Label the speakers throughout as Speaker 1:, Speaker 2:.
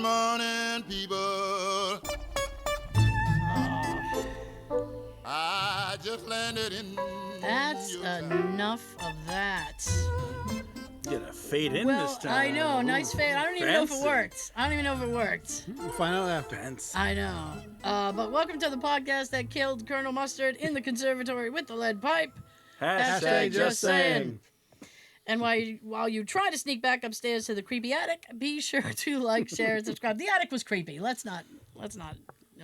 Speaker 1: morning, people. I just landed in.
Speaker 2: That's enough of that.
Speaker 3: Get a fade in
Speaker 2: Well,
Speaker 3: this time.
Speaker 2: I know, nice fade. I don't even know if it
Speaker 3: fancy.
Speaker 2: worked. I don't even know if it worked.
Speaker 4: We'll find out after.
Speaker 3: Fancy.
Speaker 2: I know. But welcome to the podcast that killed Colonel Mustard in the conservatory with the lead pipe.
Speaker 3: Hashtag
Speaker 2: just saying. And while you try to sneak back upstairs to the creepy attic, be sure to like, share, and subscribe. The attic was creepy. Let's not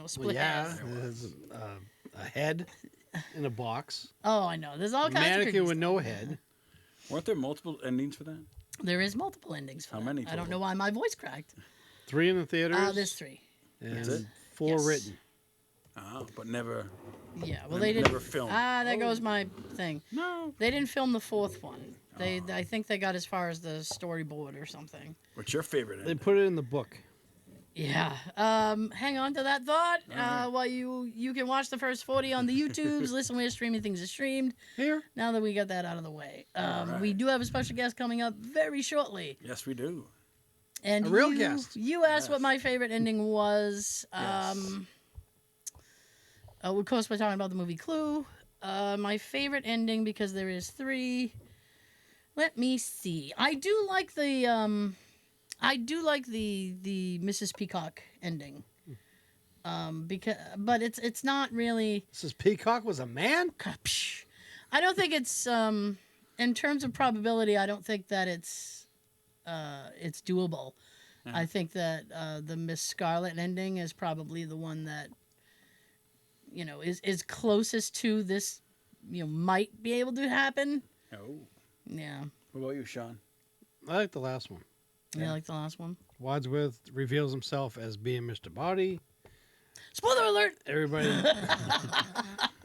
Speaker 2: split hairs.
Speaker 4: There's a head in a box.
Speaker 2: Oh, I know. There's all
Speaker 4: A
Speaker 2: kinds of
Speaker 4: mannequin
Speaker 2: creepy
Speaker 4: with
Speaker 2: stuff.
Speaker 4: no head.
Speaker 3: Weren't there multiple endings for that?
Speaker 2: There is multiple endings for
Speaker 3: How
Speaker 2: that.
Speaker 3: many
Speaker 2: I don't
Speaker 3: total?
Speaker 2: know why my voice cracked.
Speaker 4: 3 in the theaters.
Speaker 2: There's 3.
Speaker 4: And
Speaker 3: That's it?
Speaker 4: 4
Speaker 2: Yes.
Speaker 4: written.
Speaker 3: Oh, but never.
Speaker 2: Yeah, well,
Speaker 3: Never-
Speaker 2: they didn't.
Speaker 3: never filmed.
Speaker 2: There goes my thing.
Speaker 3: No.
Speaker 2: They didn't film the 4th one. I think they got as far as the storyboard or something.
Speaker 3: What's your favorite
Speaker 4: They
Speaker 3: ending?
Speaker 4: put it in the book.
Speaker 2: Yeah. Hang on to that thought. While you can watch the first 40 on the YouTubes, listen where streaming things are streamed.
Speaker 4: Here.
Speaker 2: Now that we got that out of the way,
Speaker 3: right.
Speaker 2: we do have a special guest coming up very shortly.
Speaker 3: Yes, we do.
Speaker 2: And
Speaker 4: A real guest.
Speaker 2: You asked
Speaker 3: Yes.
Speaker 2: what my favorite ending was.
Speaker 3: Yes.
Speaker 2: Of course, we're talking about the movie Clue. My favorite ending, because there is 3. Let me see. I do like the Mrs. Peacock ending. But it's not really.
Speaker 4: Mrs. Peacock was a man?
Speaker 2: I don't think it's in terms of probability. I don't think that it's doable.
Speaker 3: Yeah.
Speaker 2: I think that the Miss Scarlet ending is probably the one that is closest to this. Might be able to happen.
Speaker 3: Oh.
Speaker 2: Yeah.
Speaker 3: What about you, Sean?
Speaker 4: I like the last one.
Speaker 2: Yeah, like the last one.
Speaker 4: Wadsworth reveals himself as being Mr. Body.
Speaker 2: Spoiler alert!
Speaker 4: Everybody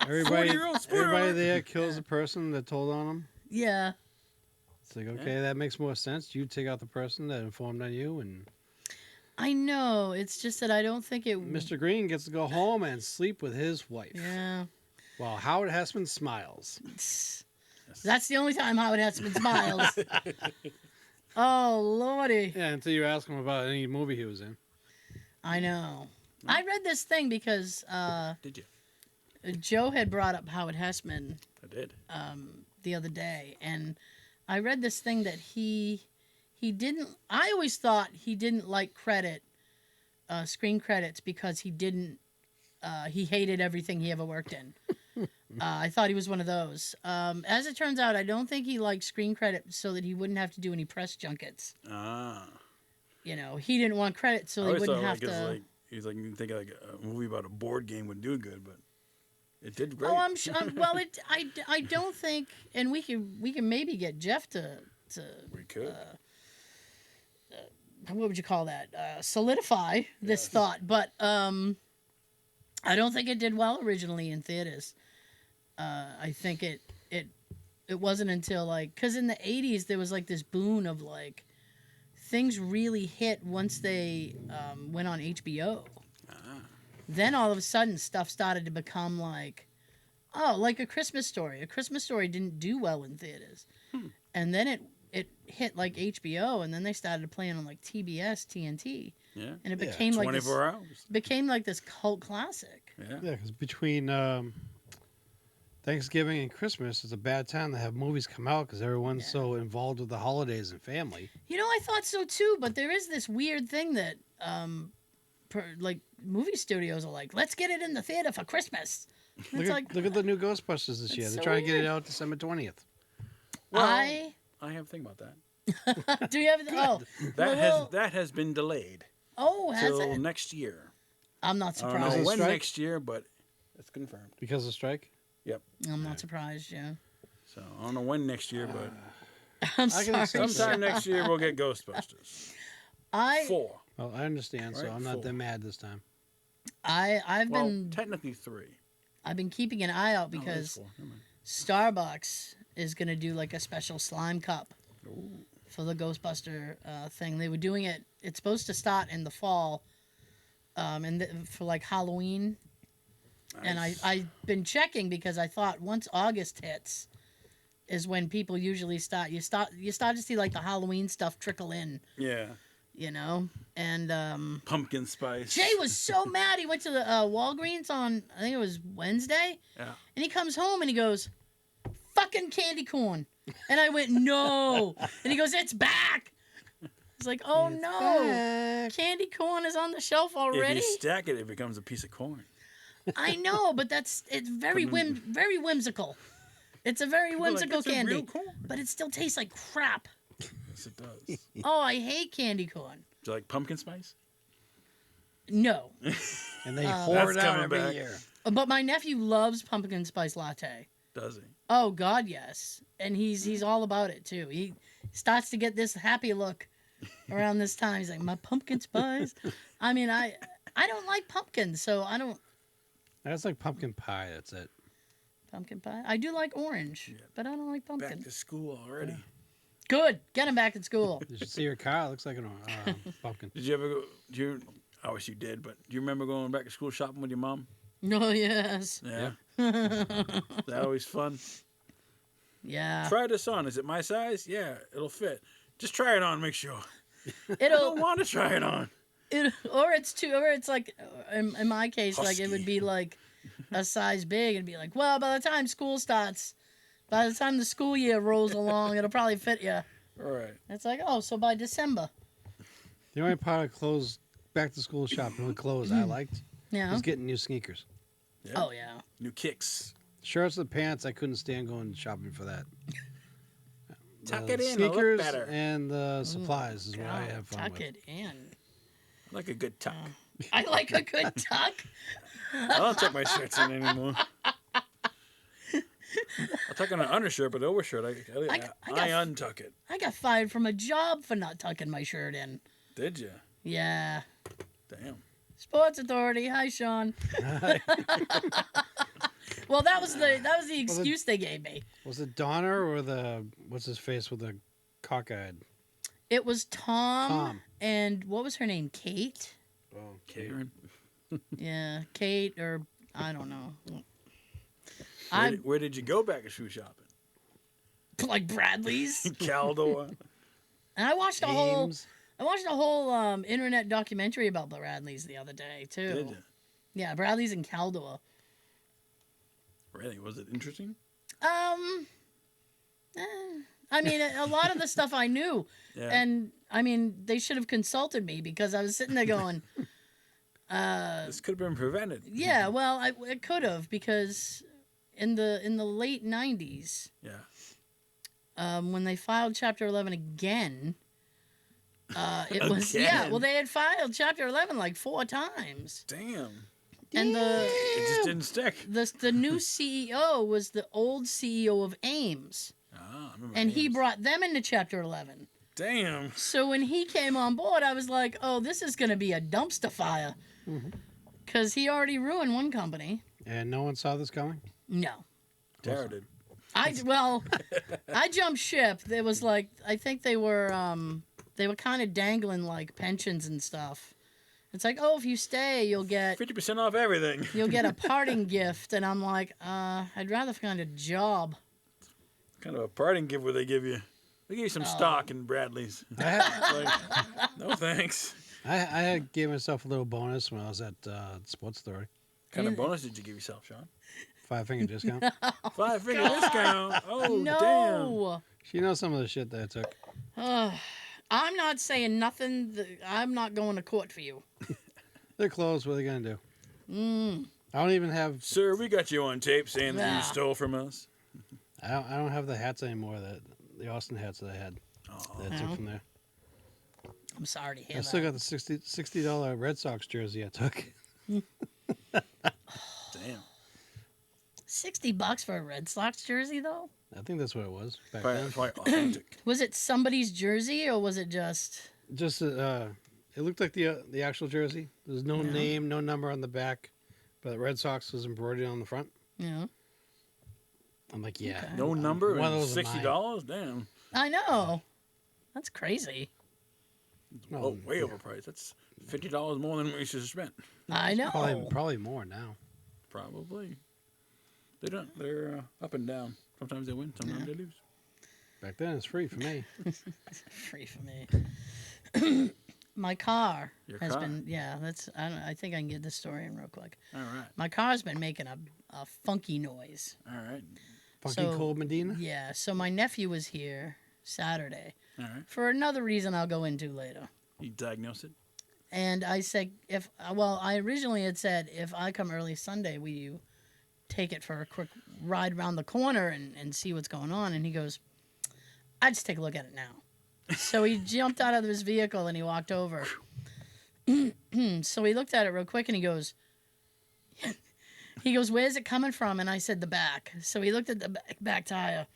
Speaker 3: 40-year-old spoiler
Speaker 4: everybody
Speaker 3: alert.
Speaker 4: there kills the person that told on him.
Speaker 2: Yeah.
Speaker 4: It's like, okay, that makes more sense. You take out the person that informed on you, and
Speaker 2: I know. It's just that I don't think it.
Speaker 4: Mr. Green gets to go home and sleep with his wife.
Speaker 2: Yeah.
Speaker 4: While Howard Hessman smiles.
Speaker 2: That's the only time Howard Hessman smiles. Oh, Lordy.
Speaker 4: Yeah, until you ask him about any movie he was in.
Speaker 2: I know. I read this thing because
Speaker 3: Did you?
Speaker 2: Joe had brought up Howard Hessman
Speaker 3: I did.
Speaker 2: the other day, and I read this thing that he didn't. I always thought he didn't like screen credits because he didn't. He hated everything he ever worked in. I thought he was one of those. As it turns out, I don't think he liked screen credit so that he wouldn't have to do any press junkets.
Speaker 3: Ah.
Speaker 2: He didn't want credit so
Speaker 3: I
Speaker 2: he
Speaker 3: always
Speaker 2: wouldn't
Speaker 3: thought
Speaker 2: have to.
Speaker 3: he's like you think like a movie about a board game would do good, but it did great.
Speaker 2: Oh, I'm sure. Well, I don't think, and we can maybe get Jeff to
Speaker 3: we could.
Speaker 2: what would you call that? Solidify this thought, but I don't think it did well originally in theaters. I think it wasn't until because in the 80s there was this boon of things really hit once they went on HBO. Then all of a sudden stuff started to become like A Christmas Story. A Christmas Story didn't do well in theaters, and then it hit HBO, and then they started playing on TBS, TNT,
Speaker 3: Yeah.
Speaker 2: and it became
Speaker 3: 24 hours.
Speaker 2: became this cult classic.
Speaker 3: Yeah.
Speaker 4: Yeah, because between Thanksgiving and Christmas, it's a bad time to have movies come out because everyone's so involved with the holidays and family.
Speaker 2: I thought so too, but there is this weird thing that movie studios are let's get it in the theater for Christmas.
Speaker 4: Look at the new Ghostbusters this year.
Speaker 2: It's
Speaker 4: They're
Speaker 2: so
Speaker 4: trying to get it
Speaker 2: weird.
Speaker 4: out December 20th.
Speaker 3: Well,
Speaker 2: I
Speaker 3: I have a thing about that.
Speaker 2: do you have
Speaker 3: That has been delayed
Speaker 2: has
Speaker 3: till
Speaker 2: it?
Speaker 3: next year.
Speaker 2: I'm not
Speaker 3: I don't
Speaker 2: surprised.
Speaker 3: know
Speaker 4: Is it
Speaker 3: when
Speaker 4: strike?
Speaker 3: next year, but it's confirmed.
Speaker 4: Because of strike?
Speaker 3: Yep.
Speaker 2: I'm not surprised. Yeah,
Speaker 3: So I don't know when next year, but
Speaker 2: I'm
Speaker 4: I can
Speaker 2: sorry.
Speaker 4: accept
Speaker 3: sometime next year we'll get Ghostbusters. 4.
Speaker 4: Well, I understand, so
Speaker 3: Right,
Speaker 4: I'm not
Speaker 3: 4.
Speaker 4: that mad this time.
Speaker 2: I've
Speaker 3: Well,
Speaker 2: been
Speaker 3: technically 3.
Speaker 2: I've been keeping an eye out
Speaker 3: No, it is
Speaker 2: because
Speaker 3: 4. Never mind.
Speaker 2: Starbucks is gonna do a special slime cup
Speaker 3: Ooh.
Speaker 2: for the Ghostbuster thing. They were doing it. It's supposed to start in the fall, for Halloween. And
Speaker 3: Nice.
Speaker 2: I've been checking because I thought once August hits is when people usually start. You start to see the Halloween stuff trickle in.
Speaker 3: Yeah.
Speaker 2: you know. And
Speaker 3: Pumpkin spice.
Speaker 2: Jay was so mad. He went to the Walgreens on, I think it was Wednesday,
Speaker 3: Yeah.
Speaker 2: and he comes home and he goes, "Fucking candy corn." And I went, "No." And he goes, "It's back." It's like, "Oh
Speaker 4: It's
Speaker 2: no,
Speaker 4: back.
Speaker 2: candy corn is on the shelf already."
Speaker 3: If you stack it, it becomes a piece of corn.
Speaker 2: I know, but it's very very whimsical. It's a very
Speaker 3: People are like,
Speaker 2: whimsical
Speaker 3: "That's a
Speaker 2: candy,
Speaker 3: real corn."
Speaker 2: but it still tastes like crap.
Speaker 3: Yes, it does. Do
Speaker 2: Oh, I hate candy corn.
Speaker 3: you like pumpkin spice?
Speaker 2: No,
Speaker 4: And they
Speaker 3: That's
Speaker 4: hoard out
Speaker 3: coming
Speaker 4: every
Speaker 3: back.
Speaker 4: year.
Speaker 2: but my nephew loves pumpkin spice latte.
Speaker 3: Does he?
Speaker 2: Oh God, yes, and he's all about it too. He starts to get this happy look around this time. He's like, "My pumpkin spice." I mean, I don't like pumpkin, so I don't
Speaker 4: That's like pumpkin pie. That's it.
Speaker 2: pumpkin pie. I do like orange,
Speaker 3: Yeah.
Speaker 2: but I don't like
Speaker 3: Back
Speaker 2: pumpkin.
Speaker 3: to school already.
Speaker 2: Good, get him back at school.
Speaker 4: Did you see your car? It looks like a pumpkin.
Speaker 3: Did you ever go? I wish you did, but do you remember going back to school shopping with your mom?
Speaker 2: Oh yes,
Speaker 3: Yeah. That always fun.
Speaker 2: yeah.
Speaker 3: Try this on. Is it my size? Yeah, it'll fit. Just try it on. Make sure. I
Speaker 2: It'll
Speaker 3: don't want to try it on.
Speaker 2: or it's like in my case, like it would
Speaker 3: Husky.
Speaker 2: be like a size big and be like, well, by the time school starts, by the time the school year rolls along, it'll probably fit you.
Speaker 3: All right.
Speaker 2: It's like, oh, so by December.
Speaker 4: The only part of clothes, back to school shopping with clothes I liked
Speaker 2: Yeah.
Speaker 4: was getting new sneakers.
Speaker 3: Yeah.
Speaker 2: Oh yeah.
Speaker 3: New kicks.
Speaker 4: Shirts and pants, I couldn't stand going shopping for that.
Speaker 3: Tuck
Speaker 4: The
Speaker 3: it in. It'll look
Speaker 4: sneakers
Speaker 3: better.
Speaker 4: and the supplies is what I
Speaker 2: God,
Speaker 4: have fun
Speaker 2: tuck
Speaker 4: with.
Speaker 2: it in.
Speaker 3: I like a good tuck.
Speaker 2: I like a good tuck.
Speaker 3: I don't tuck my shirts in anymore. I'll tuck on an undershirt, but the overshirt, I untuck it.
Speaker 2: I got fired from a job for not tucking my shirt in.
Speaker 3: Did you?
Speaker 2: Yeah.
Speaker 3: Damn.
Speaker 2: Sports Authority. Hi, Sean. Well, that was the excuse they gave me.
Speaker 4: Was it Donner or the what's his face with the cockeyed?
Speaker 2: It was Tom,
Speaker 4: Tom.
Speaker 2: and what was her name? Kate?
Speaker 4: Oh,
Speaker 3: Karen.
Speaker 2: Yeah, Kate, or I don't know.
Speaker 3: Where did you go back to shoe shopping?
Speaker 2: Like Bradley's.
Speaker 3: Caldor.
Speaker 2: And I watched a whole
Speaker 4: Ames.
Speaker 2: internet documentary about Bradley's the other day too.
Speaker 3: Did you?
Speaker 2: Yeah, Bradley's in Caldor.
Speaker 3: Really? Was it interesting?
Speaker 2: I mean, a lot of the stuff I knew,
Speaker 3: Yeah.
Speaker 2: and I mean, they should have consulted me because I was sitting there going,
Speaker 3: This could have been prevented.
Speaker 2: "Yeah, well, it could have because in the late '90s,
Speaker 3: Yeah.
Speaker 2: when they filed Chapter 11 again, it was
Speaker 3: Again?
Speaker 2: well, they had filed Chapter 11 like 4 times,
Speaker 3: Damn.
Speaker 2: and
Speaker 3: It just didn't stick.
Speaker 2: the new CEO was the old CEO of Ames,
Speaker 3: Ah, I remember
Speaker 2: and he
Speaker 3: names.
Speaker 2: brought them into Chapter 11.
Speaker 3: Damn.
Speaker 2: So when he came on board, I was like, "Oh, this is going to be a dumpster fire," because he already ruined one company.
Speaker 4: And no one saw this coming?
Speaker 2: No,
Speaker 3: Tara did.
Speaker 2: I jumped ship. There was like I think they were kind of dangling like pensions and stuff. It's like, "Oh, if you stay, you'll get
Speaker 3: 50% off everything.
Speaker 2: a parting gift," and I'm like, "I'd rather find a job."
Speaker 3: Kind of a parting gift would they give you? They give you some stock in Bradley's.
Speaker 4: I had,
Speaker 3: Like, no thanks.
Speaker 4: I had gave myself a little bonus when I was at Sports Authority.
Speaker 3: Kind of bonus did you give yourself, Sean?
Speaker 4: 5-finger discount.
Speaker 3: 5-figure discount. Oh,
Speaker 2: No.
Speaker 4: She knows some of the shit that I took.
Speaker 2: I'm not saying nothing. I'm not going to court for you.
Speaker 4: They're closed. What are they going to do? I don't even have.
Speaker 3: damn. Sir, we got you on tape saying that
Speaker 2: Yeah.
Speaker 3: you stole from us.
Speaker 4: I don't have the hats anymore. The Austin hats that I had. That I took
Speaker 2: No.
Speaker 4: from there.
Speaker 2: I'm sorry to hear
Speaker 4: I
Speaker 2: that.
Speaker 4: still got the $60 Red Sox jersey I took.
Speaker 3: Damn.
Speaker 2: $60 for a Red Sox jersey, though?
Speaker 4: I think that's what it was back
Speaker 3: Probably,
Speaker 4: then.
Speaker 3: probably authentic.
Speaker 2: Was it somebody's jersey or was it just?
Speaker 4: Just it looked like the actual jersey. There's no name, no number on the back, but the Red Sox was embroidered on the front.
Speaker 2: Yeah,
Speaker 4: I'm like, yeah.
Speaker 2: Okay.
Speaker 3: No number
Speaker 4: One of
Speaker 3: and
Speaker 4: those are mine.
Speaker 3: $60? Damn.
Speaker 2: I know. That's crazy.
Speaker 4: Well,
Speaker 3: Oh, way overpriced. That's $50 more than we should have spent.
Speaker 2: I know.
Speaker 4: Probably more now.
Speaker 3: Probably. They don't. They're up and down. Sometimes they win. Sometimes they lose.
Speaker 4: Back then, it's free for me.
Speaker 2: Free for me. my car
Speaker 3: Your
Speaker 2: has
Speaker 3: car.
Speaker 2: been. Yeah, that's. I think I can get this story in real quick.
Speaker 3: All right.
Speaker 2: My car's been making a funky noise.
Speaker 3: All right.
Speaker 4: Fucking
Speaker 2: So-
Speaker 4: Cold Medina.
Speaker 2: Yeah. So my nephew was here Saturday
Speaker 3: All right.
Speaker 2: for another reason I'll go into later.
Speaker 3: You diagnose it.
Speaker 2: And I said, I originally had said, if I come early Sunday, will you take it for a quick ride around the corner and see what's going on? And he goes, I'd just take a look at it now. So he jumped out of his vehicle and he walked over. So he looked at it real quick and he goes, where's it coming from? And I said, the back. So he looked at the back tire.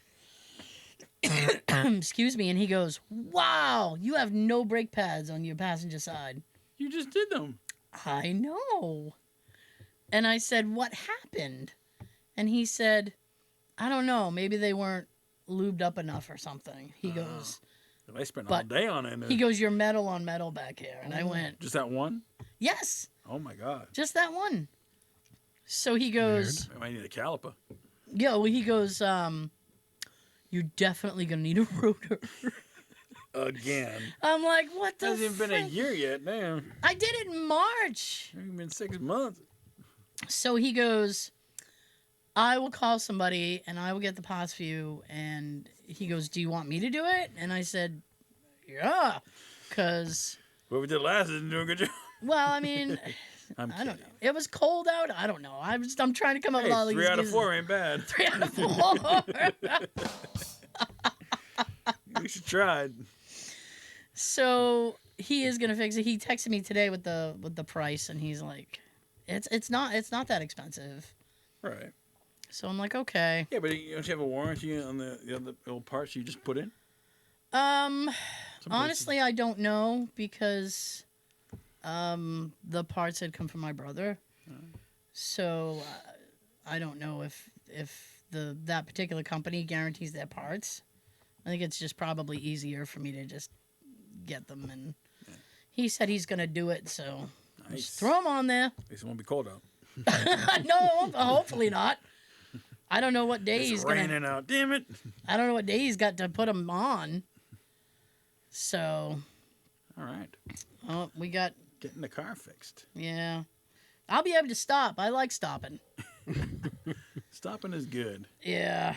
Speaker 2: Excuse me. And he goes, wow, you have no brake pads on your passenger side.
Speaker 3: You just did them.
Speaker 2: I know. And I said, what happened? And he said, I don't know. Maybe they weren't lubed up enough or something. He goes,
Speaker 3: I spent all
Speaker 2: But
Speaker 3: day on it.
Speaker 2: he goes, you're metal on metal back here. And I went,
Speaker 3: Just that one?
Speaker 2: yes,
Speaker 3: Oh my God.
Speaker 2: just that one. So he goes,
Speaker 3: I might need a caliper.
Speaker 2: yeah, well, he goes, you're definitely going to need a rotor.
Speaker 3: Again.
Speaker 2: I'm like, what the
Speaker 3: Hasn't even been a
Speaker 2: frick?
Speaker 3: year yet. Damn.
Speaker 2: I did it in March.
Speaker 3: It's been 6 months.
Speaker 2: So he goes, I will call somebody and I will get the parts for you. And he goes, do you want me to do it? And I said, yeah, because,
Speaker 3: What we did last isn't doing a good job.
Speaker 2: well, I mean,
Speaker 3: I'm
Speaker 2: I don't know.
Speaker 3: kidding.
Speaker 2: It was cold out. I don't know. I'm trying to come up
Speaker 3: Hey,
Speaker 2: with all these
Speaker 3: 3 out of
Speaker 2: excuses.
Speaker 3: 4 ain't bad.
Speaker 2: 3 out of 4.
Speaker 3: We should try.
Speaker 2: So he is gonna fix it. He texted me today with the price, and he's like, it's not that expensive.
Speaker 3: Right.
Speaker 2: So I'm like, okay.
Speaker 3: Yeah, but don't you have a warranty on the other old parts you just put in?
Speaker 2: Um,
Speaker 3: Some places-
Speaker 2: honestly, I don't know because the parts had come from my brother, so I don't know if that particular company guarantees their parts. I think it's just probably easier for me to just get them, and he said he's gonna do it, so
Speaker 3: Nice.
Speaker 2: just throw them on there.
Speaker 3: At least it won't be cold out.
Speaker 2: No, hopefully not. I don't know what day
Speaker 3: It's
Speaker 2: he's
Speaker 3: raining
Speaker 2: gonna.
Speaker 3: out. Damn it.
Speaker 2: I don't know what day he's got to put them on. So,
Speaker 3: All right.
Speaker 2: we got.
Speaker 3: Getting the car fixed.
Speaker 2: Yeah, I'll be able to stop. I like stopping.
Speaker 3: Stopping is good.
Speaker 2: Yeah.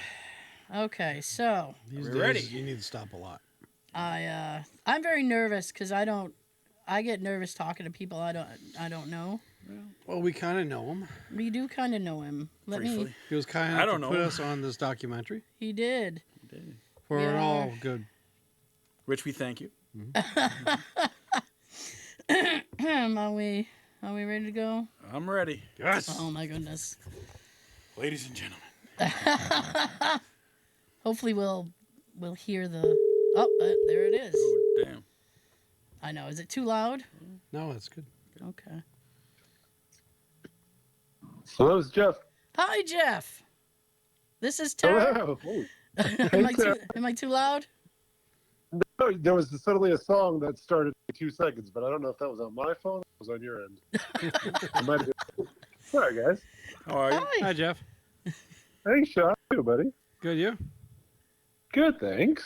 Speaker 2: Okay, so
Speaker 4: These
Speaker 3: We're
Speaker 4: days,
Speaker 3: ready.
Speaker 4: you need to stop a lot.
Speaker 2: I'm very nervous because I get nervous talking to people I don't know.
Speaker 4: Well, we kind of know him.
Speaker 2: We do kind of know him.
Speaker 3: Briefly.
Speaker 4: He was kind
Speaker 3: I
Speaker 4: enough
Speaker 3: don't
Speaker 4: to put
Speaker 3: know.
Speaker 4: us on this documentary.
Speaker 2: He did.
Speaker 4: For
Speaker 2: Yeah.
Speaker 4: all good.
Speaker 3: Which we thank you.
Speaker 2: Are we ready to go?
Speaker 3: I'm ready.
Speaker 4: Yes.
Speaker 2: Oh my goodness.
Speaker 3: Ladies and gentlemen.
Speaker 2: Hopefully we'll hear the. Oh, there it is.
Speaker 3: Oh, damn.
Speaker 2: I know. Is it too loud?
Speaker 4: No, that's good.
Speaker 2: Okay.
Speaker 5: Hello, it's Jeff.
Speaker 2: Hi, Jeff. This is Tara.
Speaker 5: Hello.
Speaker 2: Am I too loud?
Speaker 5: No, there was suddenly a song that started in 2 seconds, but I don't know if that was on my phone or it was on your end. It might have been. Sorry, guys.
Speaker 3: How are you?
Speaker 2: Hi.
Speaker 4: Hi, Jeff.
Speaker 5: Hey, Sean. How you, buddy?
Speaker 4: Good, you?
Speaker 5: Good, thanks.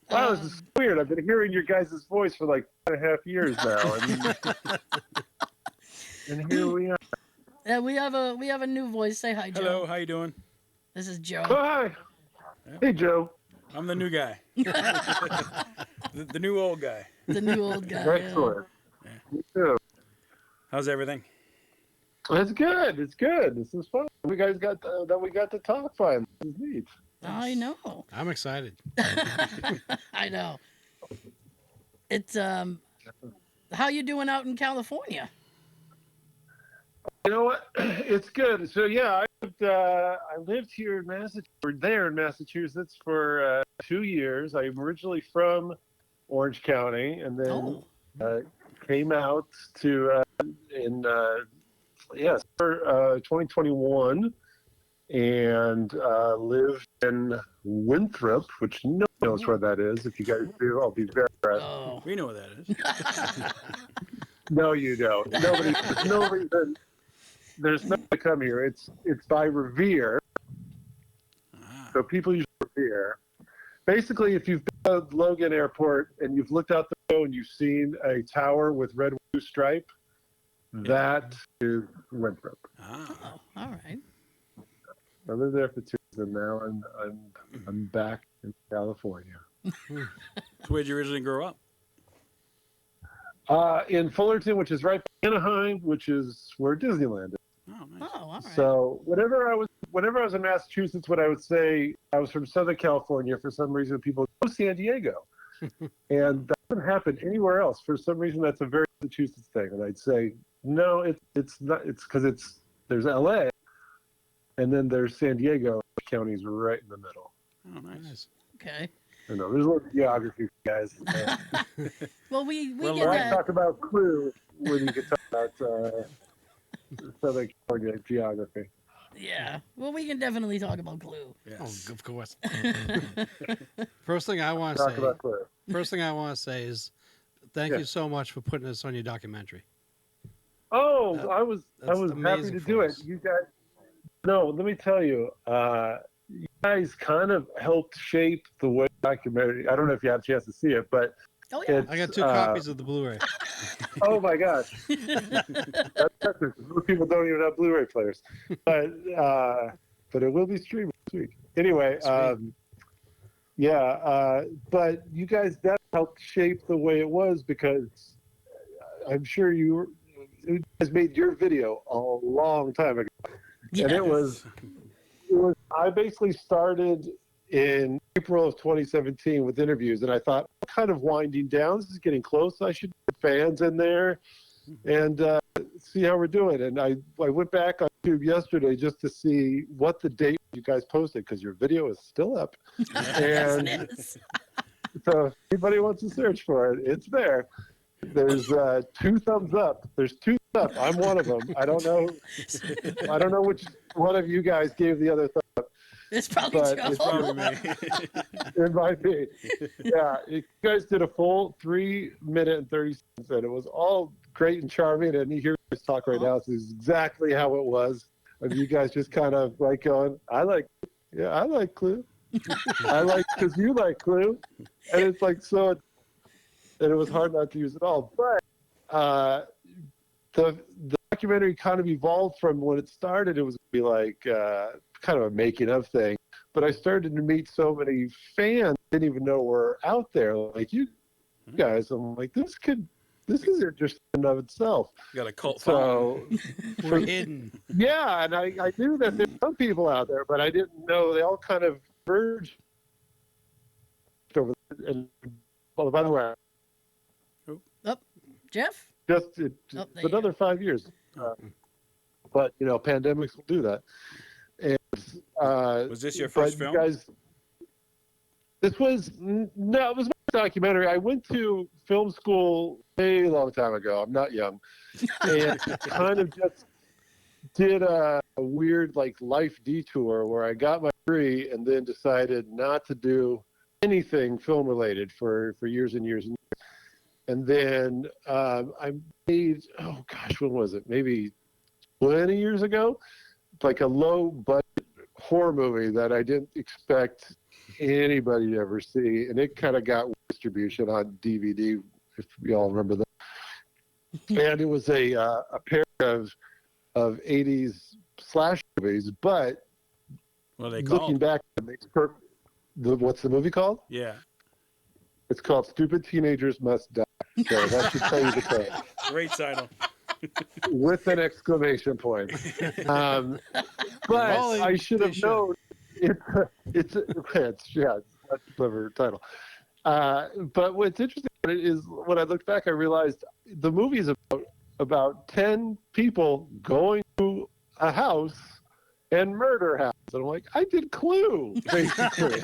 Speaker 5: Wow, this is weird. I've been hearing your guys' voice for like 2.5 years now. And here we are.
Speaker 2: Yeah, we have a new voice. Say hi, Joe.
Speaker 3: Hello, how you doing?
Speaker 2: This is Joe.
Speaker 5: Oh, hi. Hey, Joe.
Speaker 3: I'm the new guy. the new old guy.
Speaker 2: The new old guy. Yeah.
Speaker 5: Excellent. Me too.
Speaker 3: How's everything?
Speaker 5: It's good. It's good. This is fun. We guys got we got to talk finally. This is neat.
Speaker 2: I know.
Speaker 4: I'm excited.
Speaker 2: I know. It's how you doing out in California?
Speaker 5: You know what? It's good. So yeah, I lived here in Massachusetts, or there in Massachusetts for 2 years. I'm originally from Orange County, and then came out to for 2021, and lived in Winthrop, which nobody knows where that is. If you guys do, I'll be very impressed.
Speaker 2: Oh.
Speaker 3: We know what that is.
Speaker 5: No, you don't. No reason. There's nothing to come here. It's by Revere. So people use Revere. Basically, if you've been to Logan Airport and you've looked out the and you've seen a tower with red and blue stripe, that is Winthrop.
Speaker 3: Ah.
Speaker 2: Oh, all right.
Speaker 5: I lived there for 2 years, and now I'm back in California.
Speaker 3: So where'd you originally grow up?
Speaker 5: In Fullerton, which is right by Anaheim, which is where Disneyland is.
Speaker 3: Oh, nice.
Speaker 2: Oh, all right.
Speaker 5: So whenever I was in Massachusetts, what I would say, I was from Southern California. For some reason, people go San Diego, and that doesn't happen anywhere else. For some reason, that's a very Massachusetts thing. And I'd say, no, it's not. It's because there's L.A. and then there's San Diego. The county's right in the middle.
Speaker 3: Oh, nice.
Speaker 2: Okay.
Speaker 5: I know there's a little geography, guys.
Speaker 2: Well, we
Speaker 3: Well,
Speaker 2: get
Speaker 5: Why
Speaker 2: that.
Speaker 5: talk about Clue when you could talk about Southern California geography?
Speaker 2: Yeah. Well, we can definitely talk about Clue.
Speaker 3: Yes.
Speaker 4: Oh, of course. First thing I want to
Speaker 5: Talk
Speaker 4: say.
Speaker 5: about Clue.
Speaker 4: First thing I want to say is, thank
Speaker 5: Yeah.
Speaker 4: you so much for putting this on your documentary.
Speaker 5: Oh,
Speaker 4: That-
Speaker 5: I was happy
Speaker 4: amazing
Speaker 5: to
Speaker 4: for
Speaker 5: do it.
Speaker 4: us.
Speaker 5: You guys, no, let me tell you, you guys kind of helped shape the way documentary. I don't know if you had a chance to see it, but
Speaker 2: Oh yeah.
Speaker 5: it's,
Speaker 4: I got 2 copies of the Blu-ray.
Speaker 5: oh my gosh, most people don't even have Blu-ray players, but it will be streaming this week. Anyway,
Speaker 4: Sweet.
Speaker 5: but you guys definitely helped shape the way it was because I'm sure you guys made your video a long time ago.
Speaker 2: Yeah.
Speaker 5: And it was I basically started in April of 2017 with interviews, and I thought, I'm kind of winding down. This is getting close. I should get fans in there and see how we're doing. And I went back on YouTube yesterday just to see what the date you guys posted, because your video is still up.
Speaker 2: Yes,
Speaker 5: And
Speaker 2: it is.
Speaker 5: so if anybody wants to search for it, it's there. There's 2 thumbs up. There's 2 thumbs up. I'm one of them. I don't know which one of you guys gave the other thumb up.
Speaker 2: It's probably
Speaker 5: But
Speaker 2: Joe.
Speaker 5: it's
Speaker 3: Probably me.
Speaker 5: It might be. Yeah, you guys did a full 3 minute and 30 seconds, and it was all great and charming. And you hear us talk right now. This is exactly how it was. And you guys just kind of like going, I like Clue. I like because you like Clue. And it's like so, and it was hard not to use it all. But the documentary kind of evolved from when it started. It was be like kind of a making of thing. But I started to meet so many fans I didn't even know were out there. Like you guys, I'm like, this is interesting in and of itself.
Speaker 3: You got a cult following.
Speaker 5: So
Speaker 4: We're hidden.
Speaker 5: yeah, and I knew that there's some people out there, but I didn't know they all kind of merged over. And well, by the way,
Speaker 2: Jeff?
Speaker 5: just
Speaker 2: there
Speaker 5: it's
Speaker 2: you
Speaker 5: another 5 years. But pandemics will do that. And
Speaker 3: Was this your
Speaker 5: but
Speaker 3: first
Speaker 5: you
Speaker 3: film?
Speaker 5: guys, it was my documentary. I went to film school a long time ago. I'm not young, and kind of just did a weird like life detour where I got my degree and then decided not to do anything film related for years and years and years. And then I made, oh gosh, when was it? Maybe 20 years ago, like a low budget horror movie that I didn't expect anybody to ever see. And it kind of got distribution on DVD, if you all remember that. And it was a pair of 80s slash movies, but
Speaker 3: What are they
Speaker 5: looking
Speaker 3: called?
Speaker 5: back, it makes perfect. What's the movie called?
Speaker 3: Yeah.
Speaker 5: It's called Stupid Teenagers Must Die. So that should tell you the title.
Speaker 3: Great title.
Speaker 5: With an exclamation point. But
Speaker 4: Well,
Speaker 5: I should
Speaker 4: they
Speaker 5: have
Speaker 4: should.
Speaker 5: known it's a clever title. But what's interesting about it is when I looked back, I realized the movie is about 10 people going to a house and murder house. And I'm like, I did Clue, basically.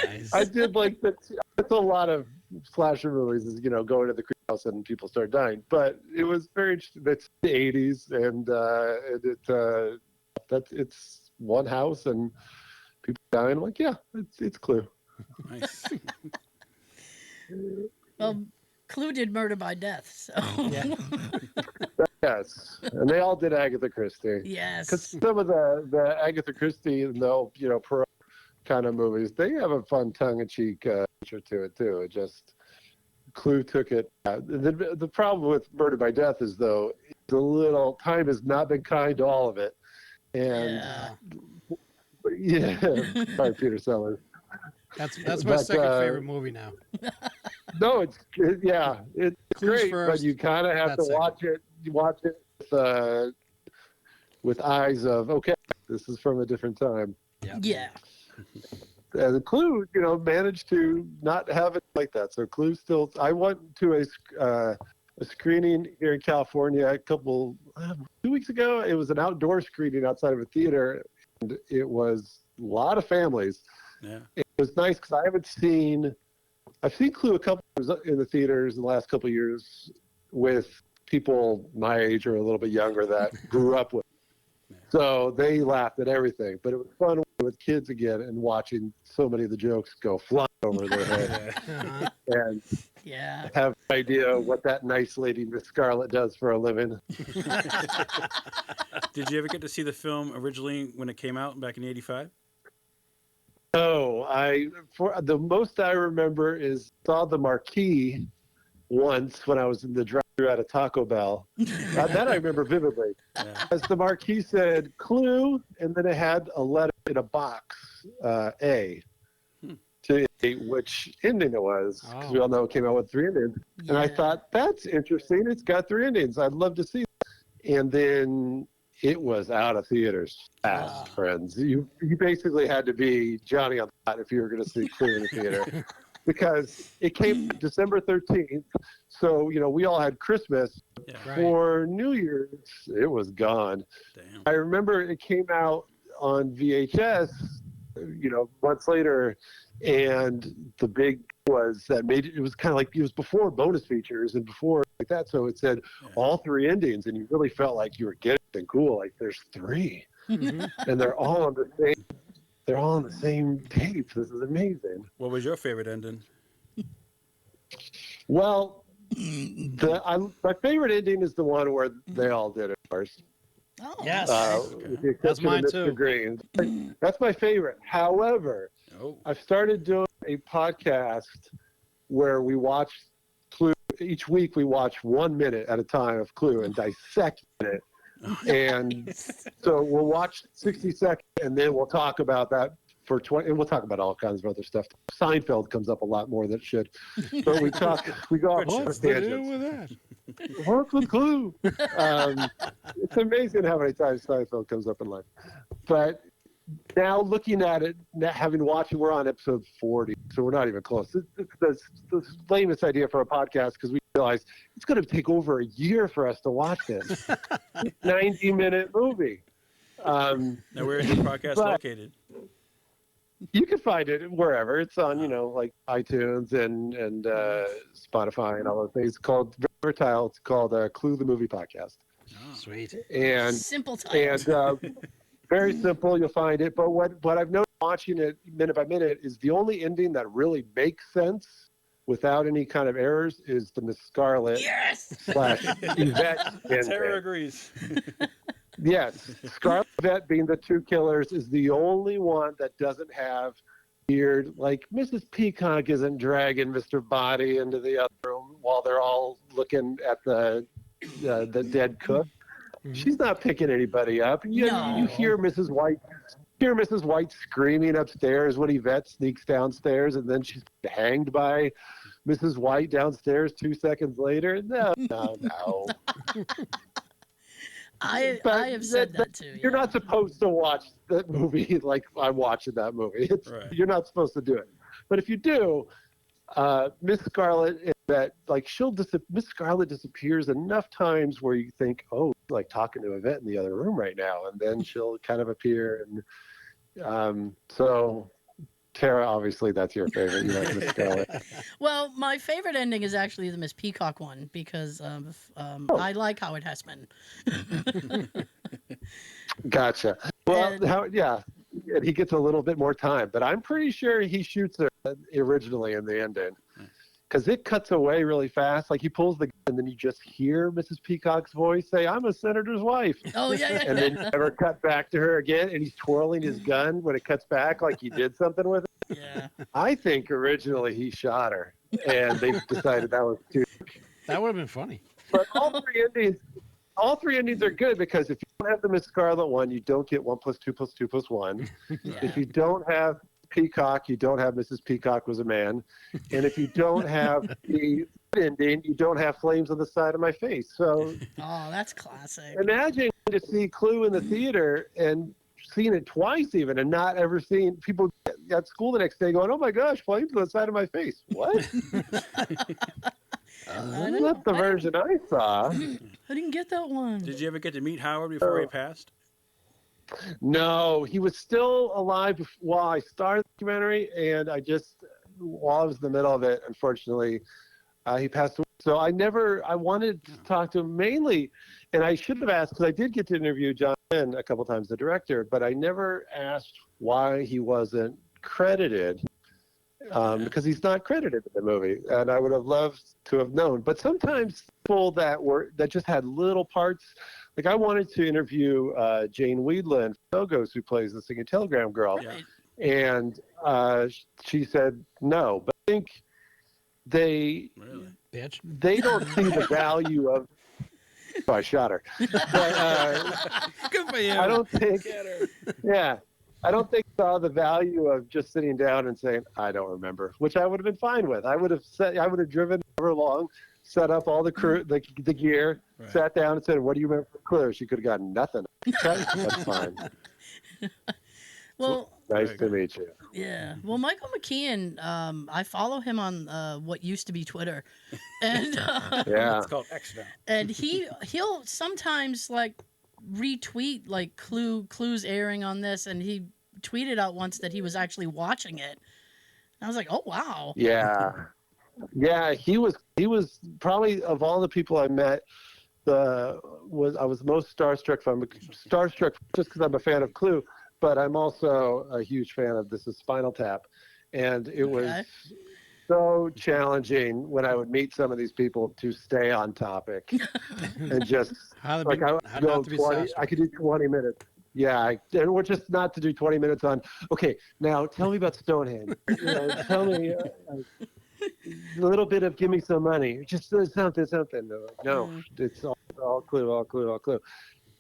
Speaker 4: Nice.
Speaker 5: I did like that's a lot of slasher movies is, going to the creep house and people start dying. But it was very interesting. It's the 80s and it's one house and people dying. I'm like, yeah, it's Clue.
Speaker 3: Nice.
Speaker 2: Well, Clue did Murder by Death, so
Speaker 4: Yeah.
Speaker 5: Yes. And they all did Agatha Christie. Because
Speaker 2: yes.
Speaker 5: some of the Agatha Christie and the pro kind of movies, they have a fun tongue-in-cheek nature to it too. It just Clue took it. The problem with Murder by Death is, though, the little time has not been kind to all of it. And yeah, sorry, Peter Sellers.
Speaker 4: That's my second favorite movie now.
Speaker 5: No, it's
Speaker 4: Clue's
Speaker 5: great,
Speaker 4: first,
Speaker 5: but you kind of have to
Speaker 4: second.
Speaker 5: watch it. You watch it with eyes of, okay, this is from a different time.
Speaker 2: Yeah.
Speaker 5: The Clue, managed to not have it like that. So Clue still. I went to a screening here in California 2 weeks ago. It was an outdoor screening outside of a theater, and it was a lot of families.
Speaker 3: Yeah.
Speaker 5: It was nice because I've seen Clue a couple times in the theaters in the last couple of years with people my age or a little bit younger that grew up with. So they laughed at everything, but it was fun with kids again and watching so many of the jokes go flying over their head and have no idea what that nice lady Miss Scarlet does for a living.
Speaker 3: Did you ever get to see the film originally when it came out back in '85?
Speaker 5: No, for the most I remember is saw the marquee once when I was in the drive-thru at a Taco Bell. That I remember vividly.
Speaker 3: Yeah.
Speaker 5: As the marquee said Clue, and then it had a letter in a box, A, to which ending it was, because we all know it came out with 3 endings.
Speaker 2: Yeah.
Speaker 5: And I thought, that's interesting. It's got 3 endings. I'd love to see that. And then it was out of theaters fast, friends. You basically had to be Johnny on the spot if you were going to see Clue in the theater. Because it came December 13th. So, we all had Christmas.
Speaker 3: Yeah.
Speaker 5: For New Year's, it was gone.
Speaker 3: Damn.
Speaker 5: I remember it came out on VHS, months later, and the big was that it was kind of like, it was before bonus features and before like that. So it said all 3 endings, and you really felt like you were getting something cool. Like there's 3, and they're all on the same. They're all on the same tape. This is amazing.
Speaker 3: What was your favorite ending?
Speaker 5: Well, my favorite ending is the one where they all did it first.
Speaker 2: Oh,
Speaker 4: Yes.
Speaker 5: With the
Speaker 4: That's
Speaker 5: exception of
Speaker 4: mine
Speaker 5: Mr.
Speaker 4: too.
Speaker 5: Green. That's my favorite. However, I've started doing a podcast where we watch Clue. Each week we watch 1 minute at a time of Clue and dissect it. And so we'll watch 60 seconds and then we'll talk about that for 20, and we'll talk about all kinds of other stuff. Seinfeld comes up a lot more than it should. But we go off
Speaker 4: What's the deal with that?
Speaker 5: What's with Clue? It's amazing how many times Seinfeld comes up in life. But now looking at it, having watched it, we're on episode 40, so we're not even close. It's the lamest idea for a podcast because we realize it's going to take over a year for us to watch this 90-minute movie.
Speaker 3: Now, where is your podcast located?
Speaker 5: You can find it wherever. It's on, like iTunes and Spotify and all those things. It's called very versatile. It's called Clue the Movie Podcast.
Speaker 3: Oh.
Speaker 4: Sweet.
Speaker 5: And
Speaker 2: simple title.
Speaker 5: And very simple. You'll find it. But what I've noticed watching it minute by minute is the only ending that really makes sense without any kind of errors is the Miss Scarlet / Yvette ending.
Speaker 3: Tara agrees.
Speaker 5: Yes, Scarlet and Yvette being the 2 killers is the only one that doesn't have weird, like Mrs. Peacock isn't dragging Mr. Body into the other room while they're all looking at the dead cook. She's not picking anybody up. You hear Mrs. White screaming upstairs when Yvette sneaks downstairs, and then she's hanged by Mrs. White downstairs 2 seconds later. No.
Speaker 2: I have said that too.
Speaker 5: You're not supposed to watch that movie like I'm watching that movie. You're not supposed to do it. But if you do, Miss Scarlet, Miss Scarlet disappears enough times where you think, oh, like talking to Yvette in the other room right now, and then she'll kind of appear. And so, Tara, obviously that's your favorite. You like Miss Scarlet.
Speaker 2: Well, my favorite ending is actually the Miss Peacock one because I like Howard Hessman.
Speaker 5: Gotcha. Well, and he gets a little bit more time, but I'm pretty sure he shoots her originally in the ending. Because it cuts away really fast. Like he pulls the gun and then you just hear Mrs. Peacock's voice say, "I'm a senator's wife."
Speaker 2: Oh, yeah.
Speaker 5: And then you never cut back to her again. And he's twirling his gun when it cuts back like he did something with it.
Speaker 2: Yeah.
Speaker 5: I think originally he shot her. and they decided that was too.
Speaker 4: That would have been funny.
Speaker 5: But all three endings are good because if you don't have the Miss Scarlet one, you don't get 1 + 2 + 2 + 1. If you don't have Peacock, you don't have Mrs. Peacock was a man. And if you don't have the ending, you don't have flames on the side of my face. So
Speaker 2: Oh, that's classic.
Speaker 5: imagine to see Clue in the theater and seeing it twice even and not ever seeing people at school the next day going, oh my gosh, flames on the side of my face. What? That's not the version I saw.
Speaker 2: I didn't get that one.
Speaker 3: Did you ever get to meet Howard before he passed?
Speaker 5: No, he was still alive while I started the documentary, and while I was in the middle of it, unfortunately, he passed away. So I wanted to talk to him mainly, and I should have asked, because I did get to interview John Lynn a couple times, the director, but I never asked why he wasn't credited, because he's not credited in the movie, and I would have loved to have known. But sometimes people that just had little parts, like I wanted to interview Jane Weedland, Fogos, who plays the Singing Telegram Girl, and she said no. But I think they don't see the value of. So I shot her. But,
Speaker 4: Good for you.
Speaker 5: I don't think. Yeah. I don't think saw the value of just sitting down and saying, I don't remember, which I would have been fine with. I would have driven however long, set up all the crew, the gear, sat down and said, what do you remember from Clue? She could have gotten nothing. Okay, that's fine.
Speaker 2: Well,
Speaker 5: Nice to meet you.
Speaker 2: yeah. Well, Michael McKean, I follow him on what used to be Twitter, and
Speaker 5: Yeah.
Speaker 3: It's called X now.
Speaker 2: and he'll sometimes like retweet like Clue's airing on this, and he tweeted out once that he was actually watching it. I was like, oh wow.
Speaker 5: Yeah. Yeah, he was probably, of all the people I met, I was most starstruck from. Starstruck just because I'm a fan of Clue, but I'm also a huge fan of This Is Spinal Tap. And it was so challenging when I would meet some of these people to stay on topic and just I could do 20 minutes. Yeah, and we're just not to do 20 minutes on. Okay, now tell me about Stonehenge. Tell me a little bit of give me some money. Just something. No, it's all Clue.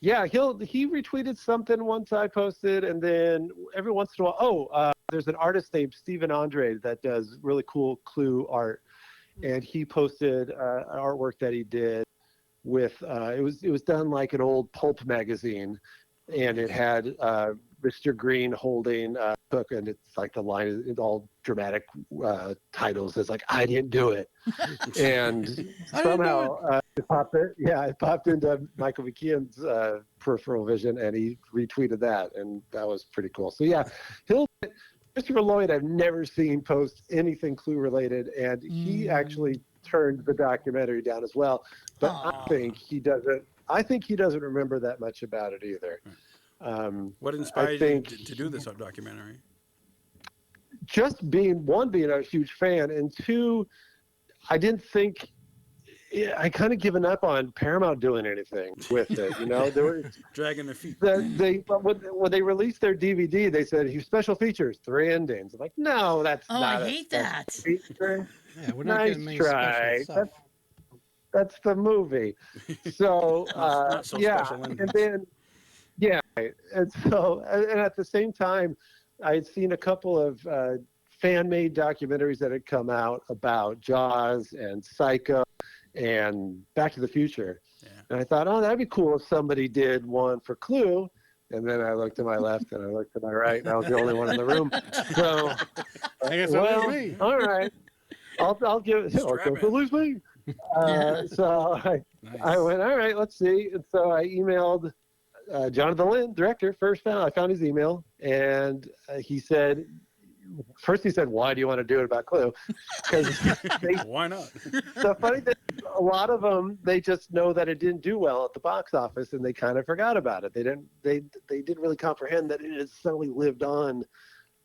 Speaker 5: Yeah, he retweeted something once I posted, and then every once in a while, there's an artist named Stephen Andre that does really cool Clue art, and he posted artwork that he did with it was done like an old pulp magazine, and it had Mr. Green holding a book, and it's like the line is all dramatic titles. It's like, I didn't do it. And somehow it popped into Michael McKeon's peripheral vision, and he retweeted that, and that was pretty cool. So yeah, Christopher Lloyd, I've never seen post anything Clue related, and he actually turned the documentary down as well. But I think he doesn't remember that much about it either.
Speaker 3: What inspired you to do this documentary?
Speaker 5: Just being a huge fan, and two, I didn't think. I kind of given up on Paramount doing anything with it. They were
Speaker 3: dragging their feet.
Speaker 5: When they released their DVD, they said special features, 3 endings. I'm like, no, that's not.
Speaker 2: I hate that.
Speaker 4: Yeah, we're not getting
Speaker 5: Nice
Speaker 4: any
Speaker 5: try.
Speaker 4: special stuff.
Speaker 5: That's the movie. So
Speaker 3: Not so
Speaker 5: yeah,
Speaker 3: special endings.
Speaker 5: and then and at the same time, I had seen a couple of fan-made documentaries that had come out about Jaws and Psycho and Back to the Future. Yeah. And I thought, that'd be cool if somebody did one for Clue. And then I looked to my left and I looked to my right, and I was the only one in the room. So,
Speaker 4: I guess that was me.
Speaker 5: All right, I'll give it. Lose me. So I went, all right, let's see. And so I emailed Jonathan Lynn, director. I found his email, and he said, why do you want to do it about Clue? Because
Speaker 3: why not?
Speaker 5: The funny thing, a lot of them, they just know that it didn't do well at the box office, and they kind of forgot about it. They didn't really comprehend that it has suddenly lived on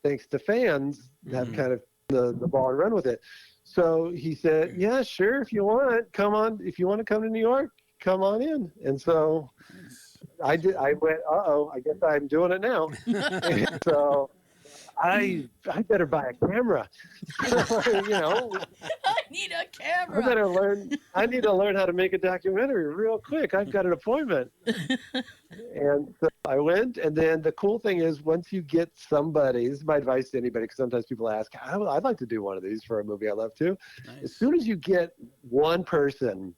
Speaker 5: thanks to fans that have kind of the ball and run with it. So he said, yeah, sure, if you want, come on. If you want to come to New York, come on in. And so I did. I went, I guess I'm doing it now. And so I better buy a camera.
Speaker 2: I need a
Speaker 5: I
Speaker 2: camera.
Speaker 5: better learn. I need to learn how to make a documentary real quick. I've got an appointment. And so I went, and then the cool thing is, once you get somebody, this is my advice to anybody, because sometimes people ask, I'd like to do one of these for a movie I love too.
Speaker 3: Nice.
Speaker 5: As soon as you get one person,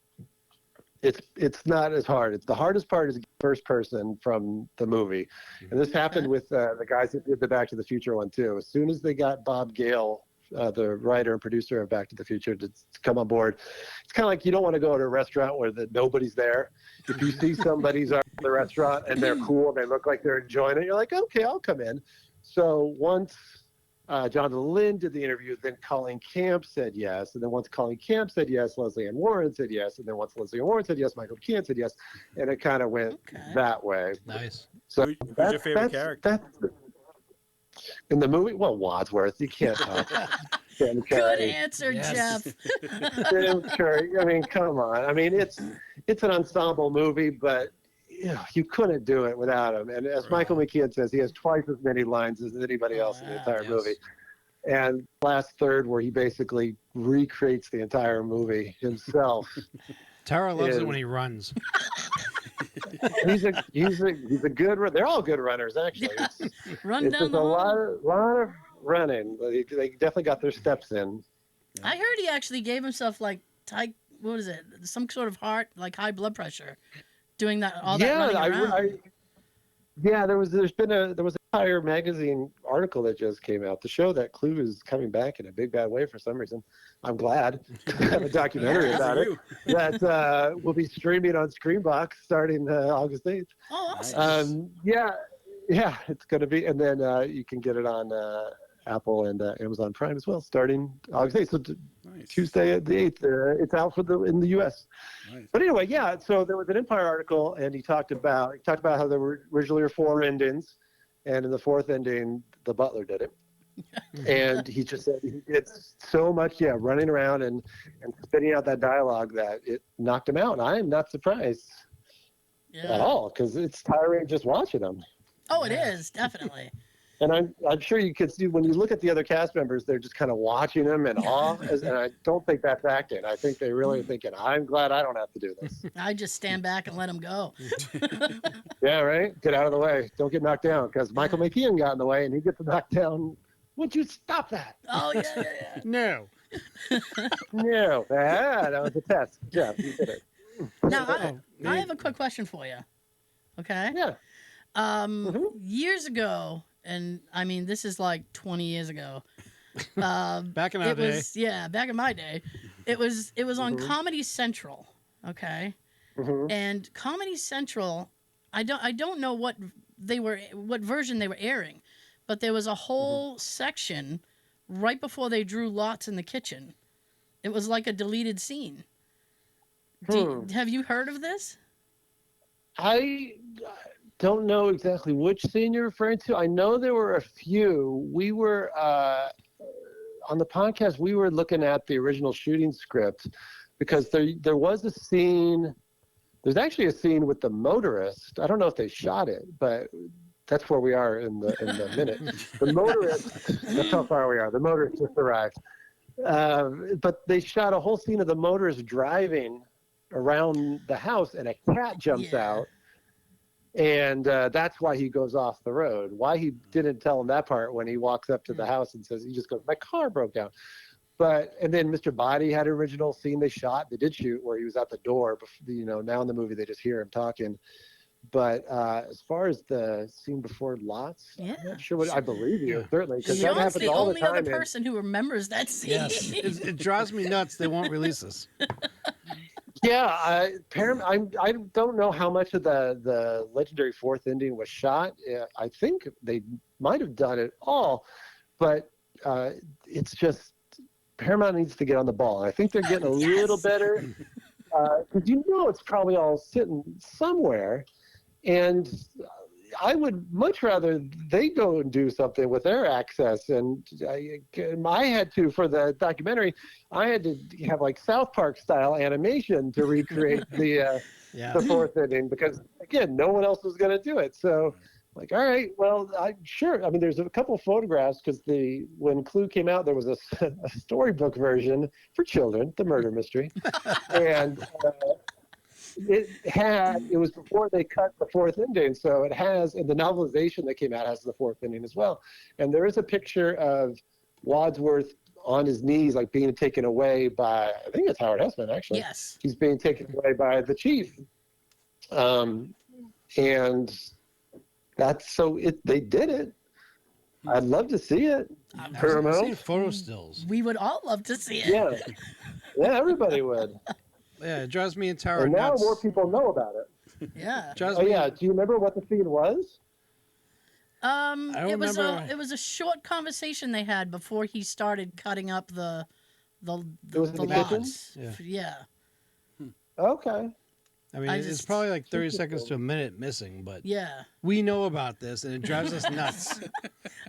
Speaker 5: it's not as hard. It's the hardest part is the first person from the movie. And this happened with the guys that did the Back to the Future one too. As soon as they got Bob Gale, the writer and producer of Back to the Future, to come on board, it's kind of like you don't want to go to a restaurant where nobody's there. If you see somebody's at the restaurant and they're cool and they look like they're enjoying it, you're like, okay, I'll come in. So once Jonathan Lynn did the interview, then Colleen Camp said yes. And then once Colleen Camp said yes, Leslie Ann Warren said yes. And then once Leslie Ann Warren said yes, Michael McKeon said yes. And it kind of went that way.
Speaker 4: Nice.
Speaker 5: So
Speaker 3: Who's your favorite character?
Speaker 5: In the movie? Well, Wadsworth. You can't talk. Tim
Speaker 2: Good
Speaker 5: Curry.
Speaker 2: answer,
Speaker 4: Yes.
Speaker 2: Jeff.
Speaker 5: Tim Curry. I mean, come on. I mean, it's an ensemble movie, but you couldn't do it without him. And as Michael McKeon says, he has twice as many lines as anybody else in the entire movie. And last third, where he basically recreates the entire movie himself.
Speaker 4: Tara loves it when he runs.
Speaker 5: He's a good runner. They're all good runners, actually.
Speaker 2: Run
Speaker 5: It's
Speaker 2: down
Speaker 5: just
Speaker 2: the
Speaker 5: a
Speaker 2: hall.
Speaker 5: lot of running. They definitely got their steps in.
Speaker 2: I heard he actually gave himself like what is it? Some sort of heart, like high blood pressure, doing that that running around.
Speaker 5: There's been an entire magazine article that just came out to show that Clue is coming back in a big bad way for some reason. I'm glad to have a documentary about it that will be streaming on Screenbox starting August 8th.
Speaker 2: Oh, awesome.
Speaker 5: Yeah, it's going to be, and then you can get it on Apple and Amazon Prime as well, starting August 8th. So Tuesday the 8th, it's out in the U.S.
Speaker 3: Nice.
Speaker 5: But anyway, so there was an Empire article, and he talked about how there were originally 4 endings, and in the 4th ending, the butler did it. And he just said he did so much, running around and spitting out that dialogue that it knocked him out. And I am not surprised at all, because it's tiring just watching them.
Speaker 2: Oh, it is, definitely.
Speaker 5: And I'm sure you could see when you look at the other cast members, they're just kind of watching them in awe. And I don't think that's acting. I think they really are thinking, I'm glad I don't have to do this.
Speaker 2: I just stand back and let him go.
Speaker 5: Yeah, right? Get out of the way. Don't get knocked down, because Michael McKeon got in the way and he gets knocked down. Would you stop that?
Speaker 2: Oh, yeah.
Speaker 4: No.
Speaker 5: No. That was a test. Jeff, you did it.
Speaker 2: Now, I have a quick question for you. Okay?
Speaker 5: Yeah.
Speaker 2: Years ago, and I mean, this is like 20 years ago.
Speaker 4: Back in our day.
Speaker 2: Back in my day. It was on Comedy Central, okay? And Comedy Central, I don't know what version they were airing, but there was a whole section right before they drew lots in the kitchen. It was like a deleted scene. Have you heard of this?
Speaker 5: I don't know exactly which scene you're referring to. I know there were a few. We were on the podcast. We were looking at the original shooting script, because there was a scene. There's actually a scene with the motorist. I don't know if they shot it, but that's where we are in the minute. The motorist. That's how far we are. The motorist just arrived. But they shot a whole scene of the motorist driving around the house, and a cat jumps out. And that's why he goes off the road. Why he didn't tell him that part when he walks up to the house and says, he just goes, my car broke down. And then Mr. Body had an original scene they did shoot, where he was at the door. Now in the movie they just hear him talking. But as far as the scene before Lots, I'm not sure what I believe you, certainly, because that
Speaker 2: Sean's
Speaker 5: happens
Speaker 2: the
Speaker 5: all the
Speaker 2: only
Speaker 5: time.
Speaker 2: other person who remembers that scene.
Speaker 4: Yes. It drives me nuts. They won't release this.
Speaker 5: Yeah, Paramount. I don't know how much of the legendary 4th ending was shot. I think they might have done it all, but it's just Paramount needs to get on the ball. I think they're getting a little better, because it's probably all sitting somewhere, and I would much rather they go and do something with their access. And I had to, for the documentary, I had to have like South Park style animation to recreate the 4th ending, because again, no one else was going to do it. So Like, all right, well, I'm sure. I mean, there's a couple of photographs because when Clue came out, there was a storybook version for children, the murder mystery, and it was before they cut the fourth ending, so it has, and the novelization that came out has the fourth ending as well. And there is a picture of Wadsworth on his knees, like being taken away by, I think it's Howard Hessman actually.
Speaker 2: Yes.
Speaker 5: He's being taken away by the chief, and that's they did it. I'd love to see it.
Speaker 4: I've seen photo stills.
Speaker 2: We would all love to see it.
Speaker 5: Yeah, yeah, everybody would.
Speaker 4: Yeah, it drives me and Tara
Speaker 5: And now
Speaker 4: nuts.
Speaker 5: more people know about it.
Speaker 2: Yeah.
Speaker 5: Oh yeah, do you remember what the feed was?
Speaker 4: don't
Speaker 2: It was
Speaker 4: remember.
Speaker 2: it was a short conversation they had before he started cutting up the
Speaker 5: It was in the
Speaker 2: lots.
Speaker 4: kitchen?
Speaker 2: Yeah.
Speaker 5: Okay.
Speaker 4: I mean, it's probably like 30 seconds to a minute missing, but
Speaker 2: Yeah.
Speaker 4: we know about this, and it drives us nuts.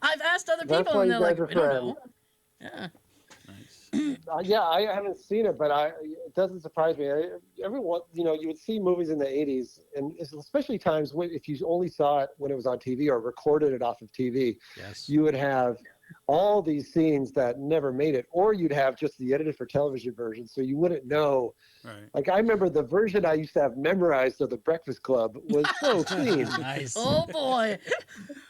Speaker 2: I've asked other
Speaker 5: That's
Speaker 2: people,
Speaker 5: why
Speaker 2: and
Speaker 5: you
Speaker 2: they're
Speaker 5: guys
Speaker 2: like,
Speaker 5: are
Speaker 2: "We don't
Speaker 5: friends.
Speaker 2: know." Yeah.
Speaker 3: Nice.
Speaker 5: Yeah, I haven't seen it, but it doesn't surprise me. Everyone, you would see movies in the 80s, and especially times if you only saw it when it was on TV or recorded it off of TV,
Speaker 4: Yes.
Speaker 5: you would have all these scenes that never made it, or you'd have just the edited for television version, so you wouldn't know.
Speaker 3: Right.
Speaker 5: Like, I remember the version I used to have memorized of The Breakfast Club was so clean.
Speaker 4: Nice.
Speaker 2: Oh boy.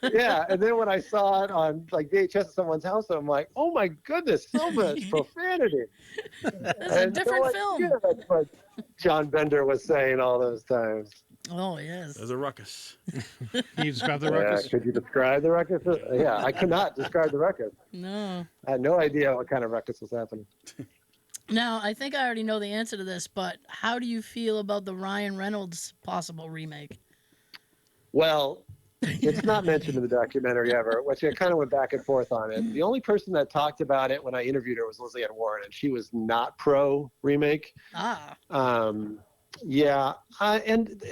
Speaker 5: Yeah, and then when I saw it on like VHS at someone's house, I'm like, oh my goodness, so much profanity.
Speaker 2: It's a different film.
Speaker 5: Yeah, that's what John Bender was saying all those times.
Speaker 2: Oh yes.
Speaker 3: There's a ruckus.
Speaker 4: Can you describe the ruckus?
Speaker 5: Yeah, could you describe the ruckus? Yeah, I could not describe the ruckus.
Speaker 2: No.
Speaker 5: I had no idea what kind of ruckus was happening.
Speaker 2: Now I think I already know the answer to this, but how do you feel about the Ryan Reynolds possible remake?
Speaker 5: Well, it's not mentioned in the documentary ever, which I kind of went back and forth on it. The only person that talked about it when I interviewed her was Lizzie Ann Warren, and she was not pro remake.
Speaker 2: Ah.
Speaker 5: Yeah, and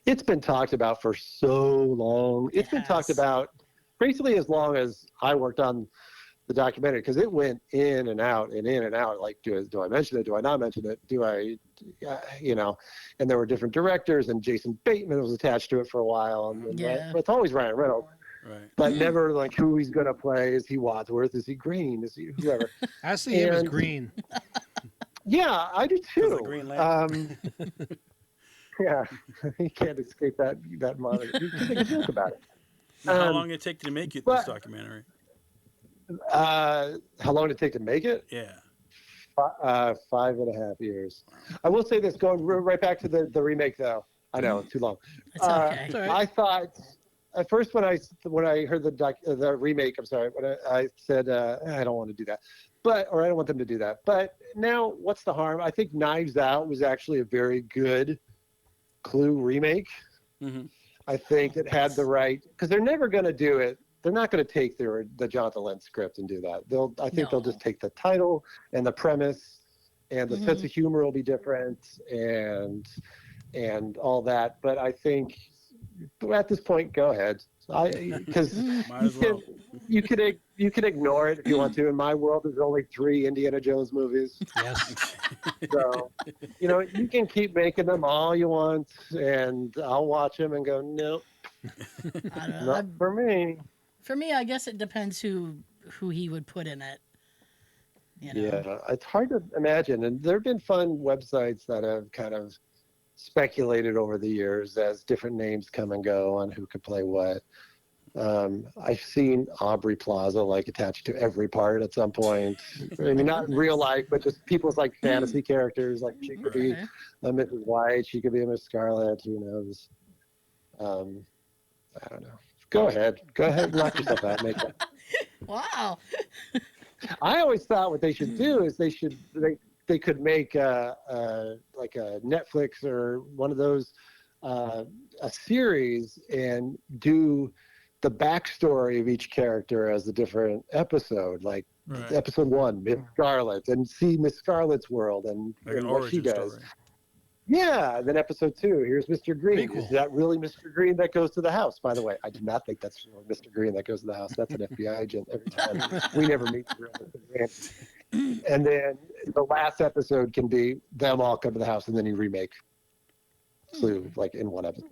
Speaker 5: it's been talked about for so long. It's been talked
Speaker 2: Yes.
Speaker 5: about basically as long as I worked on the documentary, because it went in and out and in and out. Like, do I mention it? Do I not mention it? Do I, and there were different directors, and Jason Bateman was attached to it for a while. And
Speaker 2: Yeah.
Speaker 5: but it's always Ryan Reynolds,
Speaker 3: Right.
Speaker 5: but never like who he's going to play. Is he Wadsworth? Is he Green? Is he whoever?
Speaker 4: I see him as
Speaker 5: And-
Speaker 4: green.
Speaker 5: Yeah, I do too.
Speaker 3: the Green Lantern.
Speaker 5: Yeah, you can't escape that monitor. You can make a joke about it.
Speaker 3: Now, how
Speaker 5: Um,
Speaker 3: long did it take to make it,
Speaker 5: but-
Speaker 3: this documentary?
Speaker 5: How long did it take to make it?
Speaker 3: Yeah.
Speaker 5: 5.5 years. I will say this, going right back to the remake, though. I know, too long.
Speaker 2: It's okay.
Speaker 4: It's all right.
Speaker 5: I thought at first when I heard the remake, I'm sorry, when I said I don't want to do that, or I don't want them to do that. But now, what's the harm? I think Knives Out was actually a very good Clue remake.
Speaker 3: Mm-hmm.
Speaker 5: I think it had the right, because they're never going to do it. They're not going to take the Jonathan Lentz script and do that. I think they'll just take the title and the premise, and the sense of humor will be different, and all that. But I think at this point, go ahead, because
Speaker 3: Might as well.
Speaker 5: you could ignore it if you want to. In my world, there's only 3 Indiana Jones movies,
Speaker 4: Yes.
Speaker 5: so you can keep making them all you want, and I'll watch them and go, nope,
Speaker 2: I don't know.
Speaker 5: not for me.
Speaker 2: For me, I guess it depends who he would put in it.
Speaker 5: Yeah, it's hard to imagine. And there have been fun websites that have kind of speculated over the years as different names come and go on who could play what. I've seen Aubrey Plaza attached to every part at some point. I mean, not in real life, but just people's fantasy characters. Like she could be
Speaker 2: Okay.
Speaker 5: a Mrs. White, she could be a Miss Scarlet. Who knows? I don't know. Go ahead, knock yourself out, make that.
Speaker 2: Wow.
Speaker 5: I always thought what they should do is they could make a Netflix or one of those a series and do the backstory of each character as a different episode, like
Speaker 3: Right.
Speaker 5: episode 1, Miss Scarlet, and see Miss Scarlet's world and
Speaker 3: Like an
Speaker 5: what she
Speaker 3: origin
Speaker 5: does.
Speaker 3: story.
Speaker 5: Yeah, then episode 2, here's Mr. Green.
Speaker 4: Pretty cool.
Speaker 5: Is that really Mr. Green that goes to the house? By the way, I do not think that's really Mr. Green that goes to the house. That's an FBI agent every time. We never meet the real Mr. Green. And then the last episode can be them all come to the house, and then you remake Clue in one episode.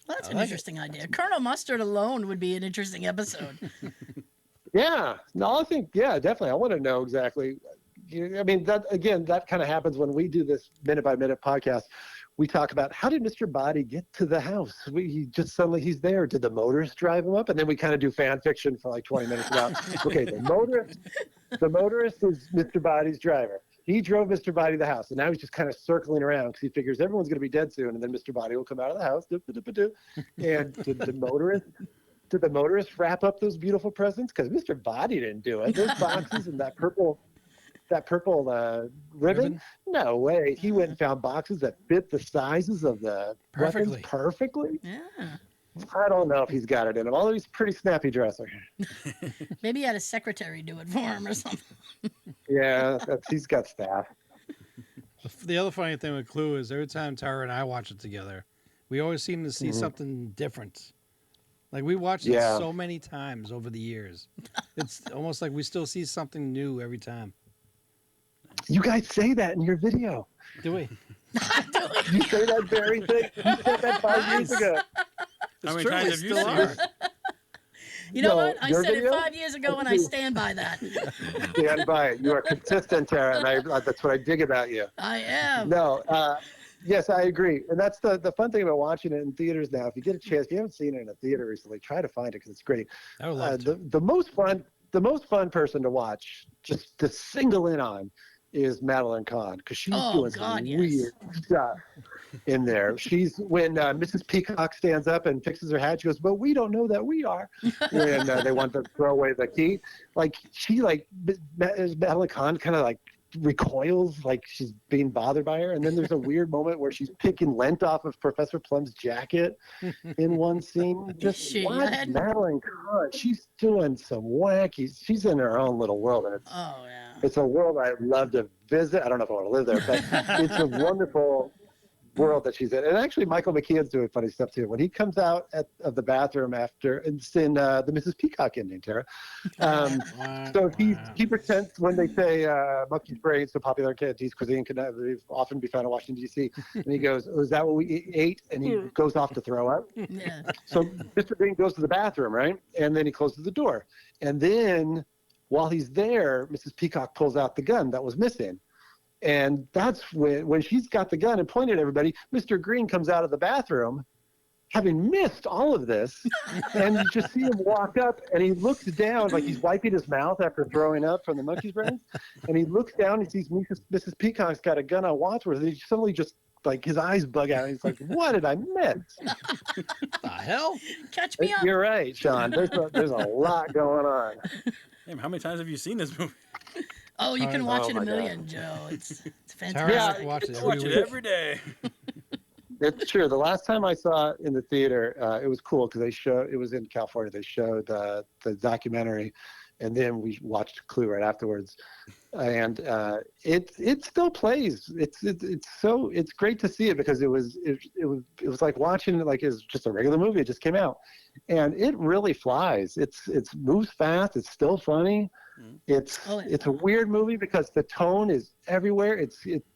Speaker 2: Well, that's
Speaker 4: I
Speaker 2: an
Speaker 4: like it.
Speaker 2: interesting idea. Colonel Mustard alone would be an interesting episode.
Speaker 6: Yeah. No, I think, yeah, definitely. I want to know exactly. I mean, that kind of happens when we do this minute by minute podcast. We talk about how did Mr. Body get to the house? He just suddenly he's there. Did the motorist drive him up? And then we kind of do fan fiction for like 20 minutes about, okay, the motorist is Mr. Body's driver. He drove Mr. Body to the house, and now he's just kind of circling around because he figures everyone's going to be dead soon, and then Mr. Body will come out of the house. And did the motorist wrap up those beautiful presents? Because Mr. Body didn't do it. Those boxes and that purple ribbon? No way. He went and found boxes that fit the sizes of the weapons perfectly.
Speaker 2: Yeah.
Speaker 6: I don't know if he's got it in him, although he's a pretty snappy dresser.
Speaker 2: Maybe he had a secretary do it for him or something.
Speaker 6: Yeah, he's got staff.
Speaker 4: The other funny thing with Clue is every time Tara and I watch it together, we always seem to see something different. Like we watched it so many times over the years. It's almost like we still see something new every time.
Speaker 6: You guys say that in your video.
Speaker 4: Do we?
Speaker 6: You say that very thing. You said that 5 years ago.
Speaker 3: How many
Speaker 4: true,
Speaker 3: times
Speaker 4: we
Speaker 3: have you
Speaker 4: still
Speaker 3: seen
Speaker 4: are.
Speaker 3: it?
Speaker 2: You know
Speaker 6: No,
Speaker 2: what? I
Speaker 6: your
Speaker 2: said
Speaker 6: video?
Speaker 2: it 5 years ago, and I stand by that.
Speaker 6: Stand by it. You are consistent, Tara, and that's what I dig about you.
Speaker 2: I am.
Speaker 6: No, yes, I agree. And that's the fun thing about watching it in theaters now. If you get a chance, if you haven't seen it in a theater recently, try to find it because it's great.
Speaker 4: I would love to.
Speaker 6: The most fun person to watch, just to single in on, is Madeline Kahn because she's doing some weird stuff in there. She's when Mrs. Peacock stands up and fixes her hat, she goes, "But we don't know that we are." When they want to throw away the key, Madeline Kahn kind of like recoils like she's being bothered by her, and then there's a weird moment where she's picking lint off of Professor Plum's jacket in one scene. Just watch Madeline Kahn. She's doing some wacky. She's in her own little world, and it's a world I'd love to visit. I don't know if I want to live there, but it's a wonderful world that she's in. And actually, Michael McKeon's doing funny stuff too. When he comes out of the bathroom after, it's in the Mrs. Peacock ending, Tara. So he pretends when they say monkey's brains, so popular in Cantonese cuisine can often be found in Washington, D.C. And he goes, "Oh, is that what we ate?" And he goes off to throw up.
Speaker 2: Yeah.
Speaker 6: So Mr. Green goes to the bathroom, right? And then he closes the door. And then while he's there, Mrs. Peacock pulls out the gun that was missing. And that's when she's got the gun and pointed at everybody, Mr. Green comes out of the bathroom, having missed all of this, and you just see him walk up, and he looks down like he's wiping his mouth after throwing up from the monkey's brains, and he looks down and sees Mrs. Peacock's got a gun on Wadsworth, and he suddenly just, like, his eyes bug out, and he's like, "What did I miss?"
Speaker 4: The hell?
Speaker 2: Catch me up.
Speaker 6: You're right, Sean. There's a lot going on.
Speaker 3: Damn, how many times have you seen this movie?
Speaker 2: Oh, you can watch it a
Speaker 6: my
Speaker 2: million, Joe. It's
Speaker 4: Tara
Speaker 2: fantastic.
Speaker 4: watch it
Speaker 3: I
Speaker 4: every
Speaker 3: watch
Speaker 4: week.
Speaker 3: it every day.
Speaker 6: It's true. The last time I saw it in the theater, it was cool because it was in California. They showed the documentary, and then we watched Clue right afterwards. And it still plays. It's great to see it because it was like watching it like it's just a regular movie. It just came out, and it really flies. It moves fast. It's still funny. It's a weird movie because the tone is everywhere.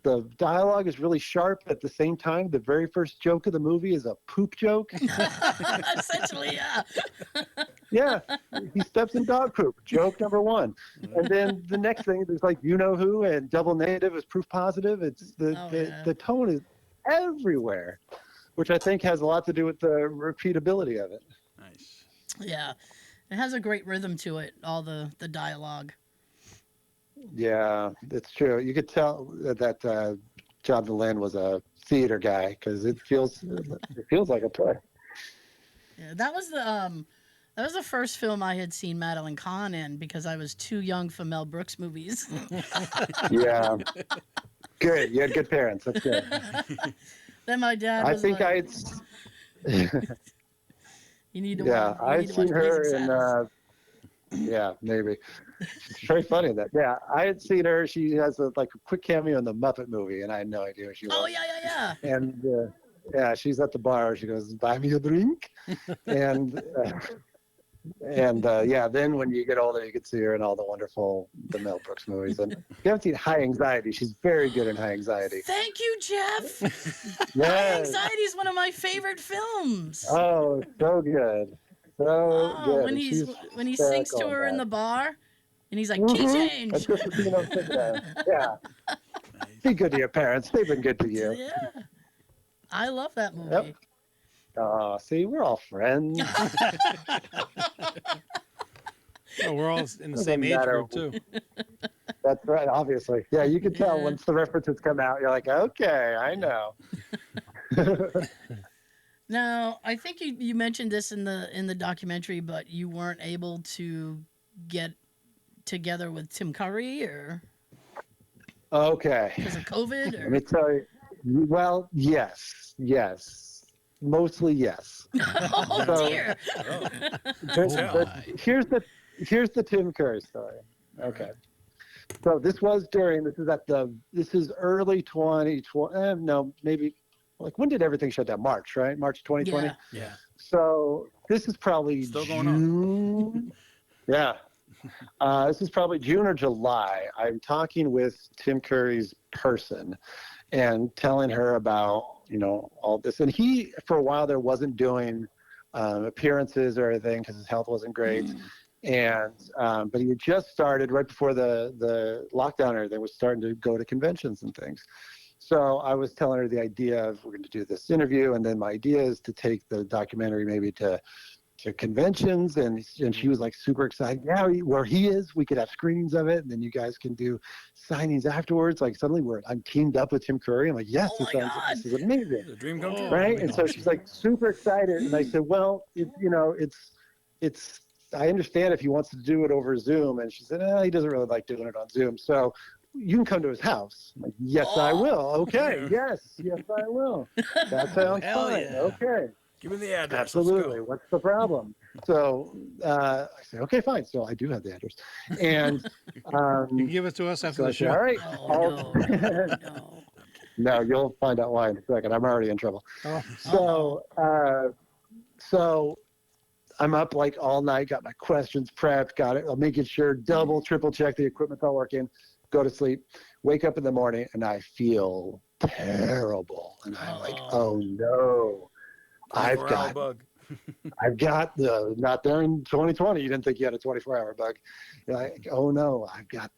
Speaker 6: The dialogue is really sharp. At the same time, the very first joke of the movie is a poop joke.
Speaker 2: Essentially, yeah.
Speaker 6: Yeah, he steps in dog poop. Joke number one. And then the next thing, there's like You Know Who and Double Negative is proof positive. It's the tone is everywhere, which I think has a lot to do with the repeatability of it.
Speaker 3: Nice.
Speaker 2: Yeah. It has a great rhythm to it, all the dialogue.
Speaker 6: Yeah, it's true. You could tell that Jonathan Lynn was a theater guy because it feels like a play.
Speaker 2: Yeah, that was the first film I had seen Madeline Kahn in because I was too young for Mel Brooks movies.
Speaker 6: Yeah. Good. You had good parents. That's good.
Speaker 2: Then my dad
Speaker 6: I
Speaker 2: was
Speaker 6: think
Speaker 2: like, you need to watch.
Speaker 6: I've seen her in. Yeah, maybe. She's very funny in that. Yeah, I had seen her. She has a quick cameo in the Muppet movie, and I had no idea who she was.
Speaker 2: Oh yeah.
Speaker 6: And yeah, she's at the bar. She goes, "Buy me a drink," and And yeah, then when you get older, you can see her in all the Mel Brooks movies. And if you haven't seen High Anxiety, she's very good in High Anxiety.
Speaker 2: Thank you, Jeff. High
Speaker 6: Yes.
Speaker 2: Anxiety is one of my favorite films.
Speaker 6: Oh, so good. So good.
Speaker 2: When
Speaker 6: And
Speaker 2: he's
Speaker 6: she's
Speaker 2: when he sings to
Speaker 6: hysterical
Speaker 2: her in
Speaker 6: that.
Speaker 2: the bar, and he's like, key change.
Speaker 6: That's just the scene I was thinking of. Yeah.
Speaker 3: Nice.
Speaker 6: Be good to your parents. They've been good to you.
Speaker 2: Yeah, I love that movie.
Speaker 6: Yep. Oh, see, we're all friends.
Speaker 4: Oh, we're all in the
Speaker 6: Doesn't
Speaker 4: same age
Speaker 6: matter.
Speaker 4: group too.
Speaker 6: That's right, obviously. Yeah, you can tell
Speaker 2: Yeah.
Speaker 6: once the references come out, you're like, okay, I know.
Speaker 2: Now, I think you mentioned this in the documentary, but you weren't able to get together with Tim Curry or
Speaker 6: Okay.
Speaker 2: because of COVID,
Speaker 6: Let me
Speaker 2: or
Speaker 6: tell you. Well, yes. Mostly yes.
Speaker 2: oh
Speaker 6: So-
Speaker 2: dear.
Speaker 3: Oh,
Speaker 6: Here's the Tim Curry story. Okay. So this is early 2020. No, maybe like when did everything shut down? March, right? March 2020.
Speaker 2: Yeah.
Speaker 3: yeah.
Speaker 6: So this is probably
Speaker 3: Still
Speaker 6: June.
Speaker 3: going on.
Speaker 6: Yeah. This is probably June or July. I'm talking with Tim Curry's person and telling her about, all this. And he, for a while there, wasn't doing appearances or anything because his health wasn't great. And but he had just started right before the lockdown and everything, was starting to go to conventions and things. So I was telling her the idea of we're going to do this interview, and then my idea is to take the documentary maybe to conventions, and she was like super excited. Yeah, where he is, we could have screenings of it, and then you guys can do signings afterwards. Like suddenly I'm teamed up with Tim Curry. I'm like, yes,
Speaker 2: Oh my God.
Speaker 6: this is amazing.
Speaker 3: It's a dream come true.
Speaker 6: Right? And so she's like super excited. And I said, well, it's, I understand if he wants to do it over Zoom. And she said, he doesn't really like doing it on Zoom. So you can come to his house. I'm like, yes, I will. Okay. Yes, I will. That sounds
Speaker 4: Hell
Speaker 6: fine.
Speaker 4: yeah.
Speaker 6: Okay.
Speaker 3: Give me the address.
Speaker 6: Absolutely.
Speaker 3: Let's
Speaker 6: What's the problem? So I said, okay, fine. So I do have the address. And
Speaker 4: You can give it to us after
Speaker 6: so I
Speaker 4: the
Speaker 6: said,
Speaker 4: show.
Speaker 6: all right.
Speaker 2: Oh no.
Speaker 6: No, you'll find out why in a second. I'm already in trouble.
Speaker 4: Oh,
Speaker 6: So I'm up like all night, got my questions prepped, got it. I'm making sure, double, triple check the equipment's all working, go to sleep, wake up in the morning, and I feel terrible. And I'm like, oh no, I've got
Speaker 3: bug.
Speaker 6: not there in 2020. You didn't think you had a 24-hour bug. You're like, oh no, I've got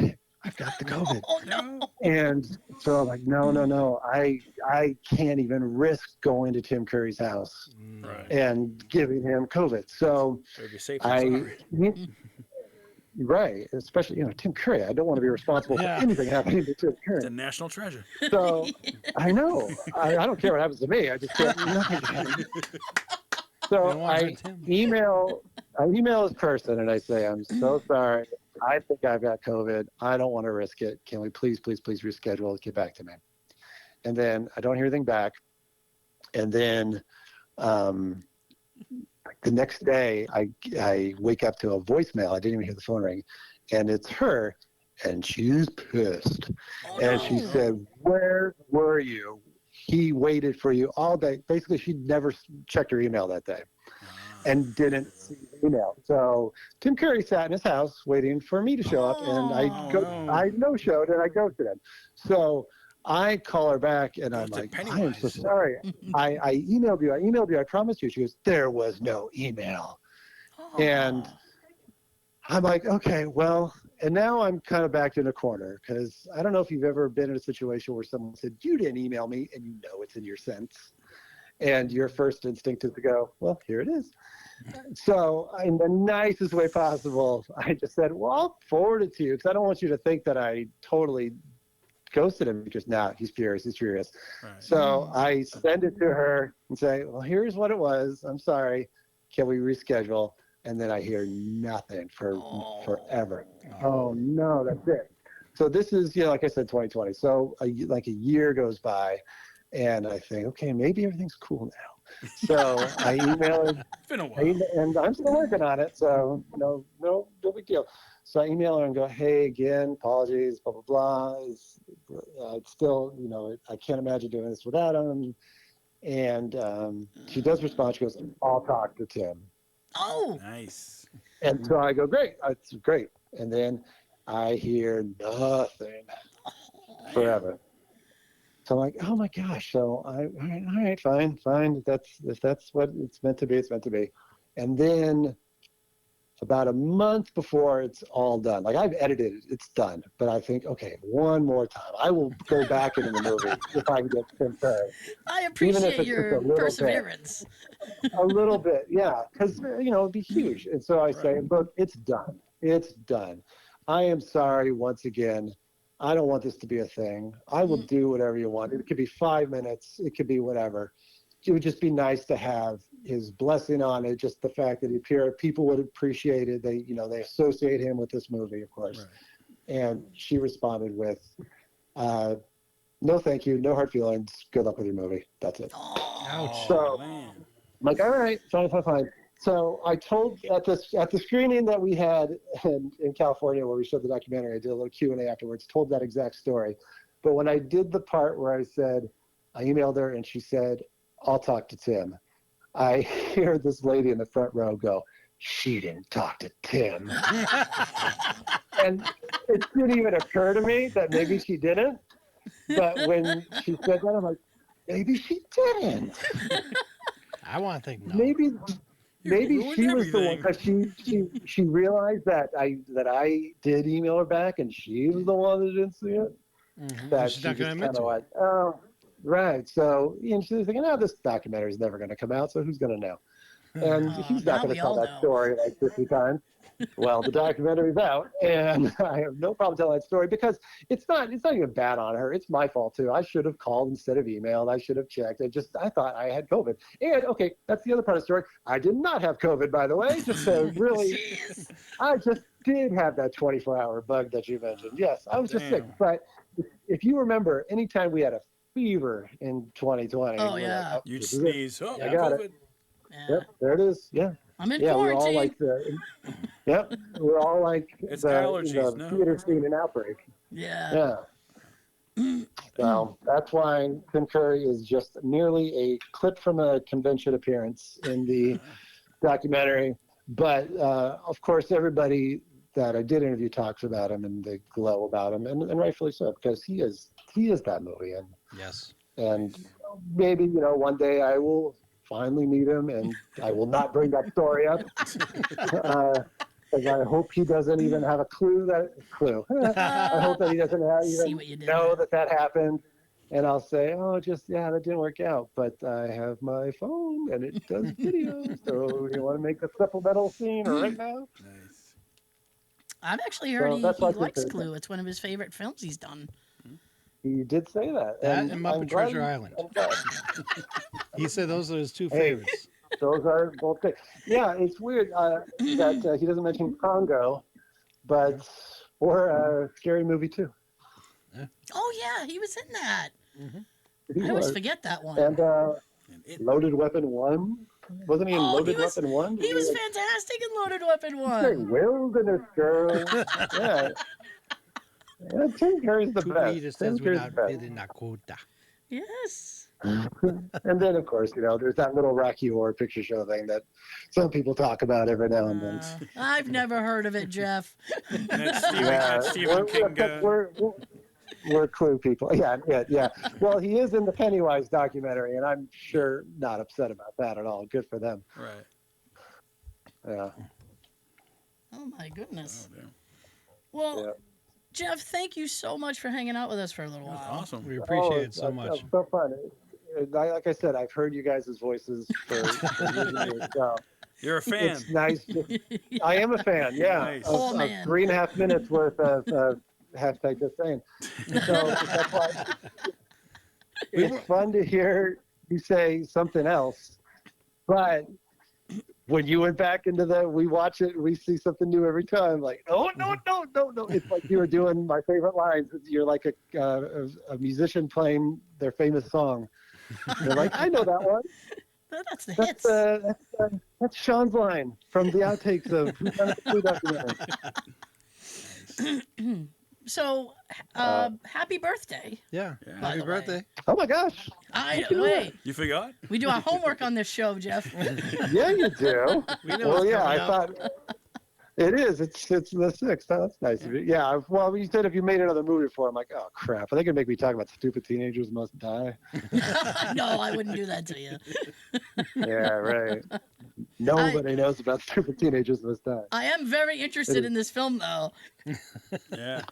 Speaker 6: it. I've got the COVID.
Speaker 2: Oh no.
Speaker 6: And so I'm like, no, I can't even risk going to Tim Curry's house
Speaker 3: Right.
Speaker 6: and giving him COVID. So
Speaker 3: Better be safe than sorry.
Speaker 6: right, especially, Tim Curry. I don't want to be responsible for anything happening to Tim
Speaker 3: It's
Speaker 6: Curry.
Speaker 3: a national treasure.
Speaker 6: So I know. I don't care what happens to me. I just can't nothing to happen. So I email his person and I say, I'm so sorry. I think I've got COVID. I don't want to risk it. Can we please reschedule? Get back to me. And then I don't hear anything back. And then the next day I wake up to a voicemail. I didn't even hear the phone ring. And it's her. And she's pissed. And she said, where were you? He waited for you all day. Basically, she never checked her email that day and didn't see the email. So Tim Curry sat in his house waiting for me to show up, and I no-showed and I ghosted him. So I call her back and I'm like, I am so sorry. I emailed you. I promised you. She goes, there was no email. And I'm like, okay, well, and now I'm kind of backed in a corner because I don't know if you've ever been in a situation where someone said, you didn't email me, and you know it's in your sense. And your first instinct is to go, well, here it is. So in the nicest way possible, I just said, well, I'll forward it to you because I don't want you to think that I totally ghosted him because now he's furious. Right. So I send it to her and say, well, here's what it was. I'm sorry. Can we reschedule? And then I hear nothing for forever. Oh no, that's it. So this is, like I said, 2020. So like a year goes by, and I think, okay, maybe everything's cool now. So I email her.
Speaker 3: It's been a while.
Speaker 6: And I'm still working on it, so no big deal. So I email her and go, hey, again, apologies, blah blah blah. It's still, I can't imagine doing this without him. And she does respond. She goes, I'll talk to Tim.
Speaker 2: Oh,
Speaker 3: Nice.
Speaker 6: And so I go, great, it's great. And then I hear nothing forever. So I'm like, oh my gosh. So all right, fine. If that's what it's meant to be, it's meant to be. And then about a month before it's all done, like I've edited it, it's done. But I think, okay, one more time. I will go back into the movie if I can get Tim Curry.
Speaker 2: I
Speaker 6: Even if
Speaker 2: appreciate
Speaker 6: it's just a
Speaker 2: your
Speaker 6: little
Speaker 2: perseverance.
Speaker 6: a little bit, yeah, because it'd be huge. And so I say, look, it's done. It's done. I am sorry once again. I don't want this to be a thing. I will do whatever you want. It could be 5 minutes. It could be whatever. It would just be nice to have his blessing on it. Just the fact that people would appreciate it. They associate him with this movie, of course. Right. And she responded with, no, thank you. No hard feelings. Good luck with your movie. That's it.
Speaker 4: Ouch.
Speaker 6: So
Speaker 3: Man.
Speaker 6: I'm like, all right, fine. So I told at the screening that we had in California where we showed the documentary, I did a little Q&A afterwards, told that exact story. But when I did the part where I emailed her and she said, I'll talk to Tim, I hear this lady in the front row go, she didn't talk to Tim. And it didn't even occur to me that maybe she didn't. But when she said that, I'm like, maybe she didn't.
Speaker 4: I want to think no.
Speaker 6: Maybe she was the one,
Speaker 3: everything.
Speaker 6: because she realized that I did email her back and she was the one that didn't see it.
Speaker 4: Mm-hmm.
Speaker 6: That
Speaker 4: She's
Speaker 6: she
Speaker 4: not going to
Speaker 6: just
Speaker 4: admit
Speaker 6: kind
Speaker 4: to
Speaker 6: of
Speaker 4: it.
Speaker 6: like, oh, right. So and she was thinking, oh, this documentary is never going to come out, so who's going to know? And he's not
Speaker 2: now
Speaker 6: going
Speaker 2: we
Speaker 6: to tell
Speaker 2: all
Speaker 6: that
Speaker 2: know.
Speaker 6: story like 50 times. Well, the documentary's out, and I have no problem telling that story because it's not even bad on her. It's my fault too. I should have called instead of emailed. I should have checked. I thought I had COVID. And okay, that's the other part of the story. I did not have COVID, by the way. Just to really, I just did have that 24-hour bug that you mentioned. Yes, I was just sick. But if you remember, anytime we had a fever in 2020,
Speaker 2: Oh,
Speaker 6: we're
Speaker 2: yeah.
Speaker 6: like, oh,
Speaker 3: You'd
Speaker 6: this is it.
Speaker 3: sneeze. Oh,
Speaker 6: I got
Speaker 3: COVID.
Speaker 6: it.
Speaker 2: Yeah.
Speaker 6: Yep, there it is. Yeah.
Speaker 2: I'm in
Speaker 6: Yeah, we were all
Speaker 2: quarantine.
Speaker 6: like, yep, we're all like
Speaker 3: It's
Speaker 6: the
Speaker 3: allergies, no?
Speaker 6: theater scene in Outbreak.
Speaker 2: Yeah.
Speaker 6: Yeah. So that's why Tim Curry is just merely a clip from a convention appearance in the documentary. But of course, everybody that I did interview talks about him and they glow about him, and rightfully so, because he is that movie. And
Speaker 4: Yes.
Speaker 6: and maybe one day I will finally meet him, and I will not bring that story up. Because I hope he doesn't even have a clue. I hope that he doesn't
Speaker 2: See what you did
Speaker 6: know
Speaker 2: there.
Speaker 6: that happened. And I'll say, oh, that didn't work out. But I have my phone and it does video. So you want to make a supplemental scene right now?
Speaker 3: Nice.
Speaker 2: I've actually heard
Speaker 6: So
Speaker 2: he
Speaker 6: that's why
Speaker 2: likes Clue. It's one of his favorite films he's done.
Speaker 6: he did say that.
Speaker 4: That and
Speaker 6: I'm
Speaker 4: Muppet
Speaker 6: glad
Speaker 4: Treasure Island.
Speaker 6: I'm glad.
Speaker 4: He said those are his two
Speaker 6: Hey.
Speaker 4: favorites.
Speaker 6: Those are both good. Yeah, it's weird that he doesn't mention Congo, but or Scary Movie 2.
Speaker 2: Oh, yeah, he was in that.
Speaker 6: He
Speaker 2: I always
Speaker 6: was.
Speaker 2: forget that one.
Speaker 6: And
Speaker 3: And it,
Speaker 6: Loaded Weapon 1. Wasn't he in Loaded Weapon 1?
Speaker 2: He was fantastic in Loaded Weapon
Speaker 6: Say,
Speaker 2: 1.
Speaker 6: Wilderness Girl. Yeah. Yeah, Tim Curry's the
Speaker 4: Two
Speaker 6: best.
Speaker 4: breeders
Speaker 6: Tim
Speaker 4: says
Speaker 6: Curry's
Speaker 4: without
Speaker 6: the best.
Speaker 4: bidding a quota.
Speaker 2: Yes.
Speaker 6: And then, of course, there's that little Rocky Horror Picture Show thing that some people talk about every now and then.
Speaker 2: I've never heard of it, Jeff.
Speaker 3: that's Stephen King.
Speaker 6: We're Clue people. Yeah. Well, he is in the Pennywise documentary, and I'm sure not upset about that at all. Good for them.
Speaker 3: Right.
Speaker 6: Yeah.
Speaker 2: Oh, my goodness.
Speaker 3: Oh, damn.
Speaker 2: Well,
Speaker 6: Yeah.
Speaker 2: Jeff, thank you so much for hanging out with us for a little
Speaker 3: That's
Speaker 2: while.
Speaker 3: awesome.
Speaker 4: We appreciate it so much.
Speaker 6: It's so fun. Like I said, I've heard you guys' voices for years and years. So
Speaker 3: You're a fan.
Speaker 6: it's nice. I am a fan, yeah.
Speaker 3: Nice.
Speaker 6: Of
Speaker 2: Man.
Speaker 6: 3.5 minutes worth of hashtag just saying. So that's why it's fun to hear you say something else. But when you went back into we watch it, we see something new every time. Like, no. It's like you were doing my favorite lines. You're like a musician playing their famous song. You're like, I know that one.
Speaker 2: That's the hits.
Speaker 6: That's Sean's line from the outtakes of Whodunnit The Clue Documentary.
Speaker 2: So, happy birthday.
Speaker 4: Yeah.
Speaker 3: Yeah.
Speaker 2: By
Speaker 4: Happy
Speaker 2: the way.
Speaker 4: birthday.
Speaker 6: Oh my gosh.
Speaker 2: Wait.
Speaker 3: You forgot?
Speaker 2: We do our homework on this show, Jeff.
Speaker 6: Yeah, you do.
Speaker 4: We know
Speaker 6: Well,
Speaker 4: it's
Speaker 6: yeah,
Speaker 4: coming
Speaker 6: I
Speaker 4: up.
Speaker 6: thought it is. It's the 6th. Oh, that's nice of you. Yeah. Well, you said if you made another movie for, I'm like, oh crap. Are they gonna make me talk about stupid teenagers must die?
Speaker 2: No, I wouldn't do that to you.
Speaker 6: Yeah, right. Nobody knows about stupid teenagers must die.
Speaker 2: I am very interested in this film, though.
Speaker 3: Yeah.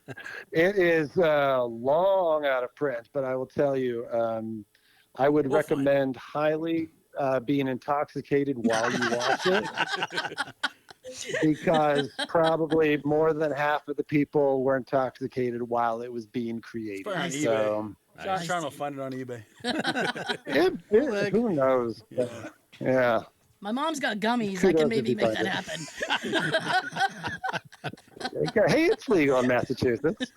Speaker 6: It is long out of print, but I will tell you, I would
Speaker 3: We'll find
Speaker 6: recommend highly being intoxicated while you watch it. Because probably more than half of the people were intoxicated while it was being created.
Speaker 3: Probably on
Speaker 6: So,
Speaker 3: Josh trying to find it on eBay.
Speaker 6: who knows?
Speaker 3: Yeah.
Speaker 6: Yeah.
Speaker 2: My mom's got gummies. I
Speaker 6: Kudos
Speaker 2: can
Speaker 6: if
Speaker 2: maybe
Speaker 6: you
Speaker 2: make
Speaker 6: find
Speaker 2: that
Speaker 6: it.
Speaker 2: happen.
Speaker 6: Hey, it's legal in Massachusetts.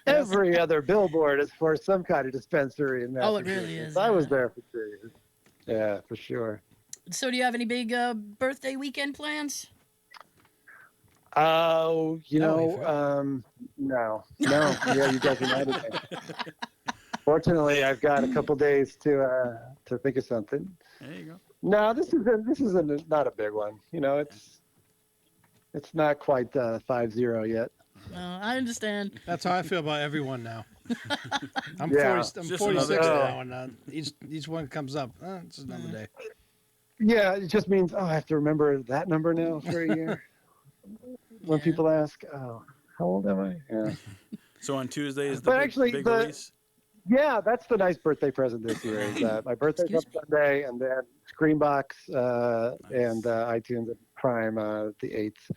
Speaker 6: Every other billboard is for some kind of dispensary in
Speaker 2: Oh, it
Speaker 6: Massachusetts.
Speaker 2: really is,
Speaker 6: I was
Speaker 2: yeah.
Speaker 6: there for 3 years. Yeah, for sure.
Speaker 2: So, do you have any big birthday weekend plans?
Speaker 6: Oh,
Speaker 4: No,
Speaker 6: no. Yeah, you guys reminded me. Fortunately, I've got a couple days to think of something.
Speaker 3: There you go.
Speaker 6: No, this is not a big one. It's not quite 5-0 yet.
Speaker 2: I understand.
Speaker 4: That's how I feel about everyone now. I'm
Speaker 6: Yeah.
Speaker 4: 40, I'm
Speaker 3: Just
Speaker 4: 46
Speaker 3: another day.
Speaker 4: now, and each one comes up. It's just another day.
Speaker 6: Yeah, it just means I have to remember that number now for a year. When
Speaker 2: Yeah.
Speaker 6: people ask, "Oh, how old am I?" Yeah.
Speaker 3: So on Tuesday is the
Speaker 6: But
Speaker 3: big,
Speaker 6: actually,
Speaker 3: big
Speaker 6: the-
Speaker 3: release?
Speaker 6: Yeah, that's the nice birthday present this year. Is my birthday's
Speaker 2: Excuse
Speaker 6: up Sunday, and then Screenbox and iTunes and Prime the 8th.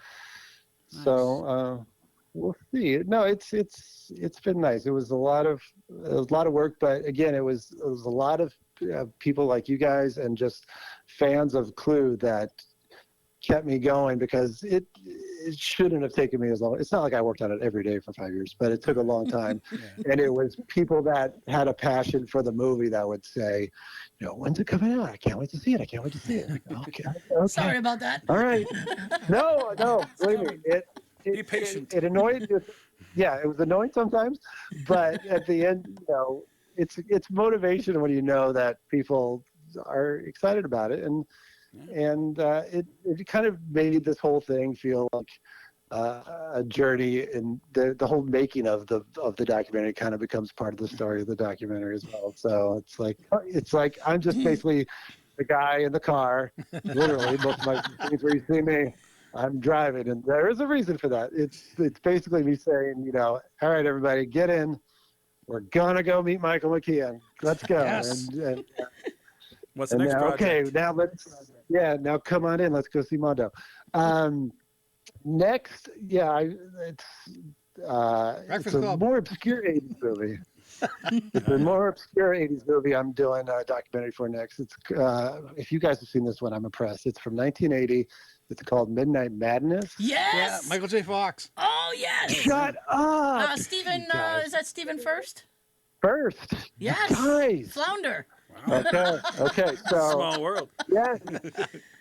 Speaker 3: Nice.
Speaker 6: So we'll see. No, it's been nice. It was a lot of work, but again, it was a lot of people like you guys and just fans of Clue that kept me going, because it shouldn't have taken me as long. It's not like I worked on it every day for 5 years, but it took a long time.
Speaker 3: Yeah.
Speaker 6: And it was people that had a passion for the movie that would say, when's it coming out? I can't wait to see it. I can't wait to see it. Okay.
Speaker 2: Sorry about that.
Speaker 6: All right. No, believe me,
Speaker 3: Be patient.
Speaker 6: It annoyed you. Yeah, it was annoying sometimes, but at the end, it's motivation when you know that people are excited about it, and it kind of made this whole thing feel like a journey, and the whole making of the documentary kind of becomes part of the story of the documentary as well. So it's like I'm just basically the guy in the car, literally. Most of my scenes where you see me, I'm driving, and there is a reason for that. It's basically me saying, all right, everybody, get in. We're gonna go meet Michael McKean. Let's go.
Speaker 4: Yes.
Speaker 6: And
Speaker 3: What's the next
Speaker 6: now,
Speaker 3: project?
Speaker 6: now come on in. Let's go see Mondo. Next, it's
Speaker 4: Breakfast
Speaker 6: a
Speaker 4: Club.
Speaker 6: more obscure 80s movie. It's a more obscure 80s movie I'm doing a documentary for next. It's if you guys have seen this one, I'm impressed. It's from 1980. It's called Midnight Madness.
Speaker 2: Yes.
Speaker 4: Yeah, Michael J. Fox.
Speaker 2: Oh yes.
Speaker 6: Shut up.
Speaker 2: Stephen.
Speaker 6: you guys.
Speaker 2: Is that Stephen First?
Speaker 6: First.
Speaker 2: Yes.
Speaker 6: Guys.
Speaker 2: Flounder.
Speaker 6: Okay. So
Speaker 3: Small world.
Speaker 6: yes,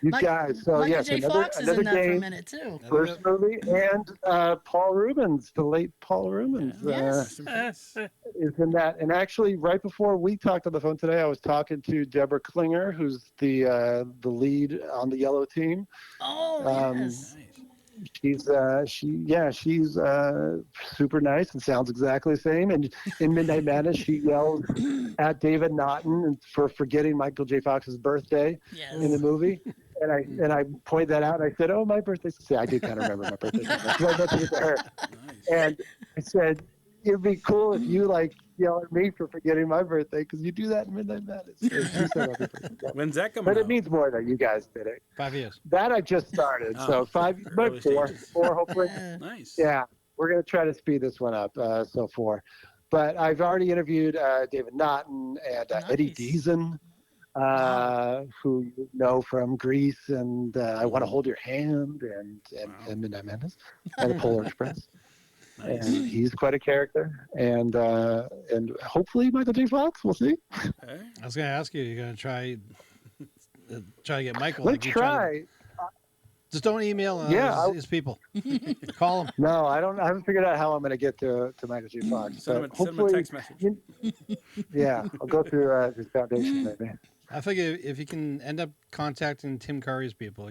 Speaker 6: you
Speaker 2: Mike-
Speaker 6: guys. So
Speaker 2: Michael
Speaker 6: yes,
Speaker 2: J.
Speaker 6: another
Speaker 2: Fox is in that for a
Speaker 6: game.
Speaker 2: minute too.
Speaker 6: First movie, and Paul Rubens, the late Paul Rubens,
Speaker 2: Yes.
Speaker 6: is in that. And actually, right before we talked on the phone today, I was talking to Deborah Klinger, who's the lead on the Yellow Team.
Speaker 2: Oh yes.
Speaker 3: Nice.
Speaker 6: She's super nice and sounds exactly the same. And in Midnight Madness, she yells at David Naughton for forgetting Michael J. Fox's birthday
Speaker 2: Yes.
Speaker 6: in the movie. And I pointed that out, and I said, "Oh, my birthday." See, I did kind of remember my birthday. So I mentioned it to her,
Speaker 3: Nice.
Speaker 6: and I said, "It'd be cool if you yell at me for forgetting my birthday, because you do that in Midnight Madness." And she said, "Happy birthday."
Speaker 3: When's that coming
Speaker 6: But
Speaker 3: out?
Speaker 6: it means more that you guys did it.
Speaker 4: 5 years.
Speaker 6: That I just started, so
Speaker 3: Oh,
Speaker 6: 5,
Speaker 3: early
Speaker 6: but four,
Speaker 3: stages.
Speaker 6: hopefully.
Speaker 3: Nice.
Speaker 6: Yeah, we're gonna try to speed this one up. So 4, but I've already interviewed David Naughton and Eddie
Speaker 2: Nice.
Speaker 6: Deason, who you know from Grease and I Want to Hold Your Hand and Midnight Madness and the Polar Express.
Speaker 3: Nice.
Speaker 6: And he's quite a character, and hopefully Michael J. Fox. We'll see.
Speaker 3: Okay.
Speaker 4: I was going to ask you, you're going to try to get Michael.
Speaker 6: Let's
Speaker 4: like you tried
Speaker 6: try.
Speaker 4: Just don't email his people. Call him.
Speaker 6: No, I don't. I haven't figured out how I'm going to get to Michael J. Fox.
Speaker 3: Send him
Speaker 6: But
Speaker 3: a
Speaker 6: hopefully,
Speaker 3: text message.
Speaker 6: yeah, I'll go through his foundation maybe.
Speaker 4: I figure if you can end up contacting Tim Curry's people,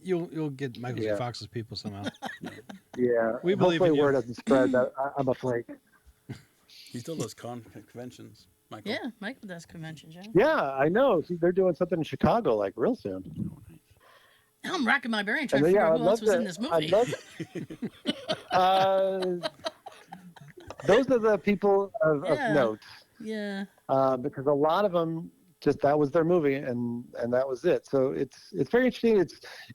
Speaker 4: you'll get Michael J. Fox's people somehow.
Speaker 6: Yeah,
Speaker 4: We believe
Speaker 6: hopefully
Speaker 4: in you.
Speaker 6: word doesn't spread that I'm a flake.
Speaker 3: He still does conventions, Michael.
Speaker 2: Yeah, Michael does conventions. Yeah.
Speaker 6: Yeah, I know. They're doing something in Chicago like real soon.
Speaker 2: I'm racking my brain trying to figure out who else was in this movie.
Speaker 6: Those are the people of note.
Speaker 2: Yeah.
Speaker 6: Because a lot of them that was their movie and that was it. So it's very interesting.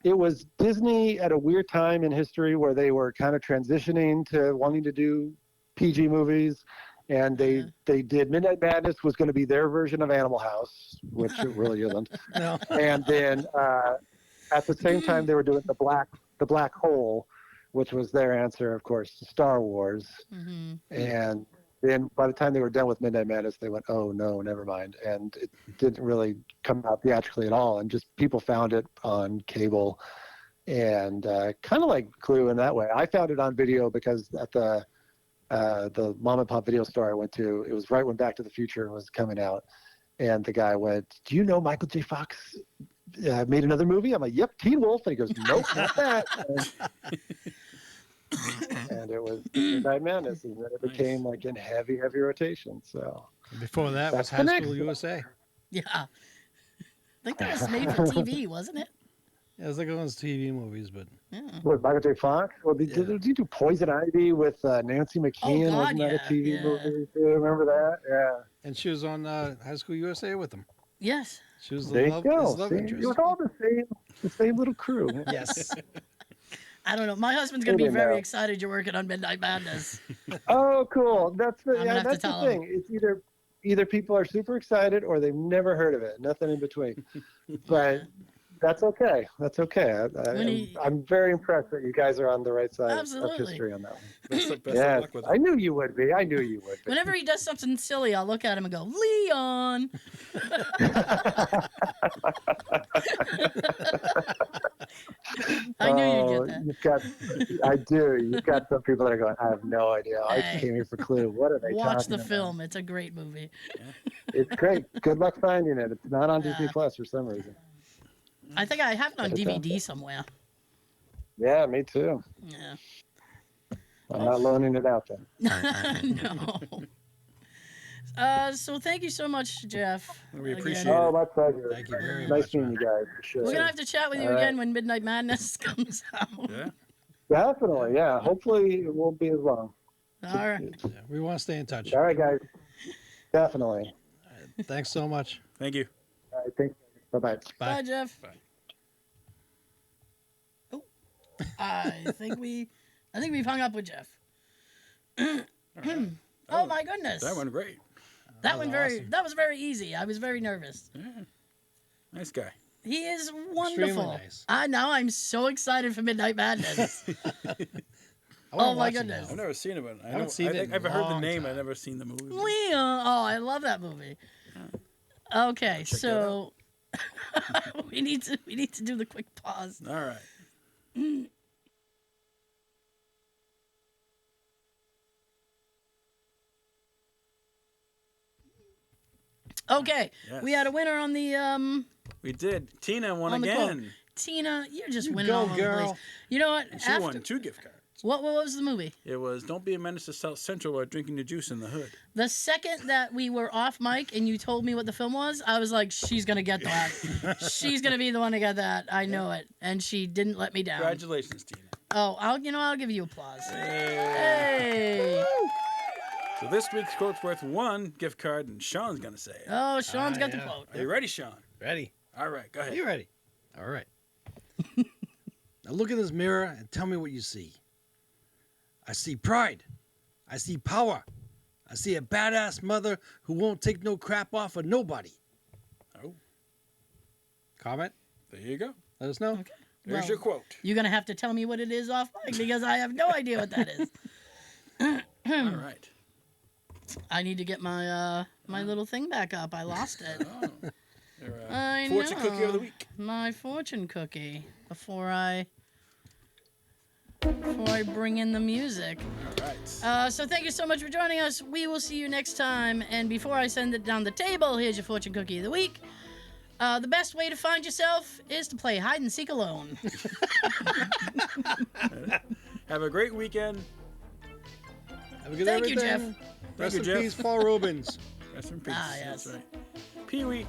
Speaker 6: It was Disney at a weird time in history where they were kind of transitioning to wanting to do PG movies, and they did Midnight Madness was going to be their version of Animal House, which it really isn't.
Speaker 4: No.
Speaker 6: And then at the same time they were doing the Black Hole, which was their answer, of course, to Star Wars.
Speaker 2: Mm-hmm.
Speaker 6: And then by the time they were done with Midnight Madness, they went, oh, no, never mind. And it didn't really come out theatrically at all. And just people found it on cable and kind of like Clue in that way. I found it on video because at the mom and pop video store I went to, it was right when Back to the Future was coming out. And the guy went, do you know Michael J. Fox made another movie? I'm like, yep, Teen Wolf. And he goes, nope, not that. And it was Midnight Madness, and then it became like in heavy rotation. So
Speaker 4: before that was
Speaker 6: that's
Speaker 4: High School USA.
Speaker 2: Yeah. I think that was made for TV, wasn't it?
Speaker 4: Yeah, it was like one of those TV movies, but
Speaker 6: with Michael J. Fox. Well, did you do Poison Ivy with Nancy McKeon? Wasn't that a TV movie too? Remember that? Yeah.
Speaker 4: And she was on High School USA with him.
Speaker 2: Yes.
Speaker 4: She was
Speaker 6: There
Speaker 4: his
Speaker 6: you go.
Speaker 4: love
Speaker 6: See,
Speaker 4: interest.
Speaker 6: it was all the same little crew.
Speaker 4: Yes.
Speaker 2: I don't know. My husband's gonna be very excited you're working on Midnight Madness.
Speaker 6: Oh, cool. That's the
Speaker 2: have to
Speaker 6: that's the
Speaker 2: tell
Speaker 6: thing. It's either people are super excited or they've never heard of it. Nothing in between. But that's okay. That's okay. I'm very impressed that you guys are on the right side of history on that one.
Speaker 3: Best of
Speaker 6: Yes,
Speaker 3: luck with it.
Speaker 6: I knew you would be. I knew you would be.
Speaker 2: Whenever he does something silly, I'll look at him and go, Leon. I knew you'd get that.
Speaker 6: I do. You've got some people that are going, I have no idea. I
Speaker 2: Hey.
Speaker 6: came here for Clue. What are they
Speaker 2: Watch
Speaker 6: talking
Speaker 2: the
Speaker 6: about?
Speaker 2: film. It's a great movie.
Speaker 6: It's great. Good luck finding it. It's not on Disney Plus for some reason.
Speaker 2: I think I have it on DVD somewhere.
Speaker 6: Yeah, me too.
Speaker 2: Yeah.
Speaker 6: I'm not loaning it out then.
Speaker 2: No. So thank you so much, Jeff.
Speaker 3: We appreciate
Speaker 2: Again.
Speaker 3: it.
Speaker 6: Oh, my pleasure.
Speaker 4: Thank you very
Speaker 6: Nice
Speaker 4: much,
Speaker 6: meeting you guys, for sure.
Speaker 2: We're gonna have to chat with you
Speaker 6: All
Speaker 2: again
Speaker 6: right.
Speaker 2: when Midnight Madness comes out.
Speaker 3: Yeah.
Speaker 6: Definitely, yeah. Hopefully it won't be as long.
Speaker 2: All right.
Speaker 4: Yeah, we want to stay in touch.
Speaker 6: All right, guys. Definitely.
Speaker 4: Thanks so much.
Speaker 3: Thank you.
Speaker 6: All right, thanks. Bye-bye.
Speaker 2: Bye, Jeff.
Speaker 3: Bye.
Speaker 2: Oh, I think we've hung up with Jeff. Oh my goodness.
Speaker 3: That went great.
Speaker 2: That was very easy. I was very nervous.
Speaker 3: Yeah. Nice guy.
Speaker 2: He is wonderful.
Speaker 4: nice.
Speaker 2: I'm so excited for Midnight Madness.
Speaker 4: I wanna
Speaker 2: Oh my
Speaker 4: watch it
Speaker 2: goodness.
Speaker 3: I've never seen it, but
Speaker 4: haven't seen it in a
Speaker 3: I've heard the
Speaker 4: long
Speaker 3: name.
Speaker 4: time.
Speaker 3: I've never seen the movie.
Speaker 2: Leon. Oh, I love that movie. Okay,
Speaker 3: Check that
Speaker 2: so we need to do the quick pause.
Speaker 3: All right.
Speaker 2: Okay,
Speaker 3: Yes.
Speaker 2: we had a winner on the
Speaker 3: We did. Tina won
Speaker 2: on the quote.
Speaker 3: again.
Speaker 2: Tina, you're just
Speaker 4: You
Speaker 2: winning
Speaker 4: go,
Speaker 2: all over the
Speaker 4: girl.
Speaker 2: place. You know what?
Speaker 3: And she won 2 gift cards.
Speaker 2: What was the movie?
Speaker 3: It was Don't Be a Menace to South Central while drinking your juice in the hood.
Speaker 2: The second that we were off mic and you told me what the film was, I was like, she's gonna get that. She's gonna be the one to get that. I know it, and she didn't let me down.
Speaker 3: Congratulations, Tina.
Speaker 2: Oh, I'll give you applause. Hey.
Speaker 3: So this week's quote's worth 1 gift card, and Sean's going to say it.
Speaker 2: Oh, Sean's got the
Speaker 4: yeah.
Speaker 2: quote.
Speaker 3: Are you ready, Sean?
Speaker 4: Ready?
Speaker 3: All right, go ahead.
Speaker 4: You ready? All right. Now look in this mirror and tell me what you see. I see pride. I see power. I see a badass mother who won't take no crap off of nobody.
Speaker 3: Oh,
Speaker 4: Comment?
Speaker 3: there you go.
Speaker 4: Let us know.
Speaker 2: Okay.
Speaker 3: There's
Speaker 2: Well,
Speaker 3: your quote.
Speaker 2: You're gonna have to tell me what it is off mic because I have no idea what that is.
Speaker 3: All right.
Speaker 2: I need to get my my little thing back up. I lost it.
Speaker 3: Oh, your,
Speaker 2: I
Speaker 3: fortune
Speaker 2: know.
Speaker 3: cookie of the week.
Speaker 2: My fortune cookie. before I bring in the music.
Speaker 3: All right.
Speaker 2: So thank you so much for joining us. We will see you next time. And before I send it down the table, here's your fortune cookie of the week. The best way to find yourself is to play hide and seek alone.
Speaker 3: Have a great weekend.
Speaker 4: Have a good
Speaker 2: Thank you,
Speaker 4: everything.
Speaker 2: Jeff.
Speaker 4: Rest in
Speaker 3: Jeff.
Speaker 4: peace, Paul Rubens.
Speaker 3: Rest in peace.
Speaker 2: Ah, yes.
Speaker 3: That's right. Pee-wee.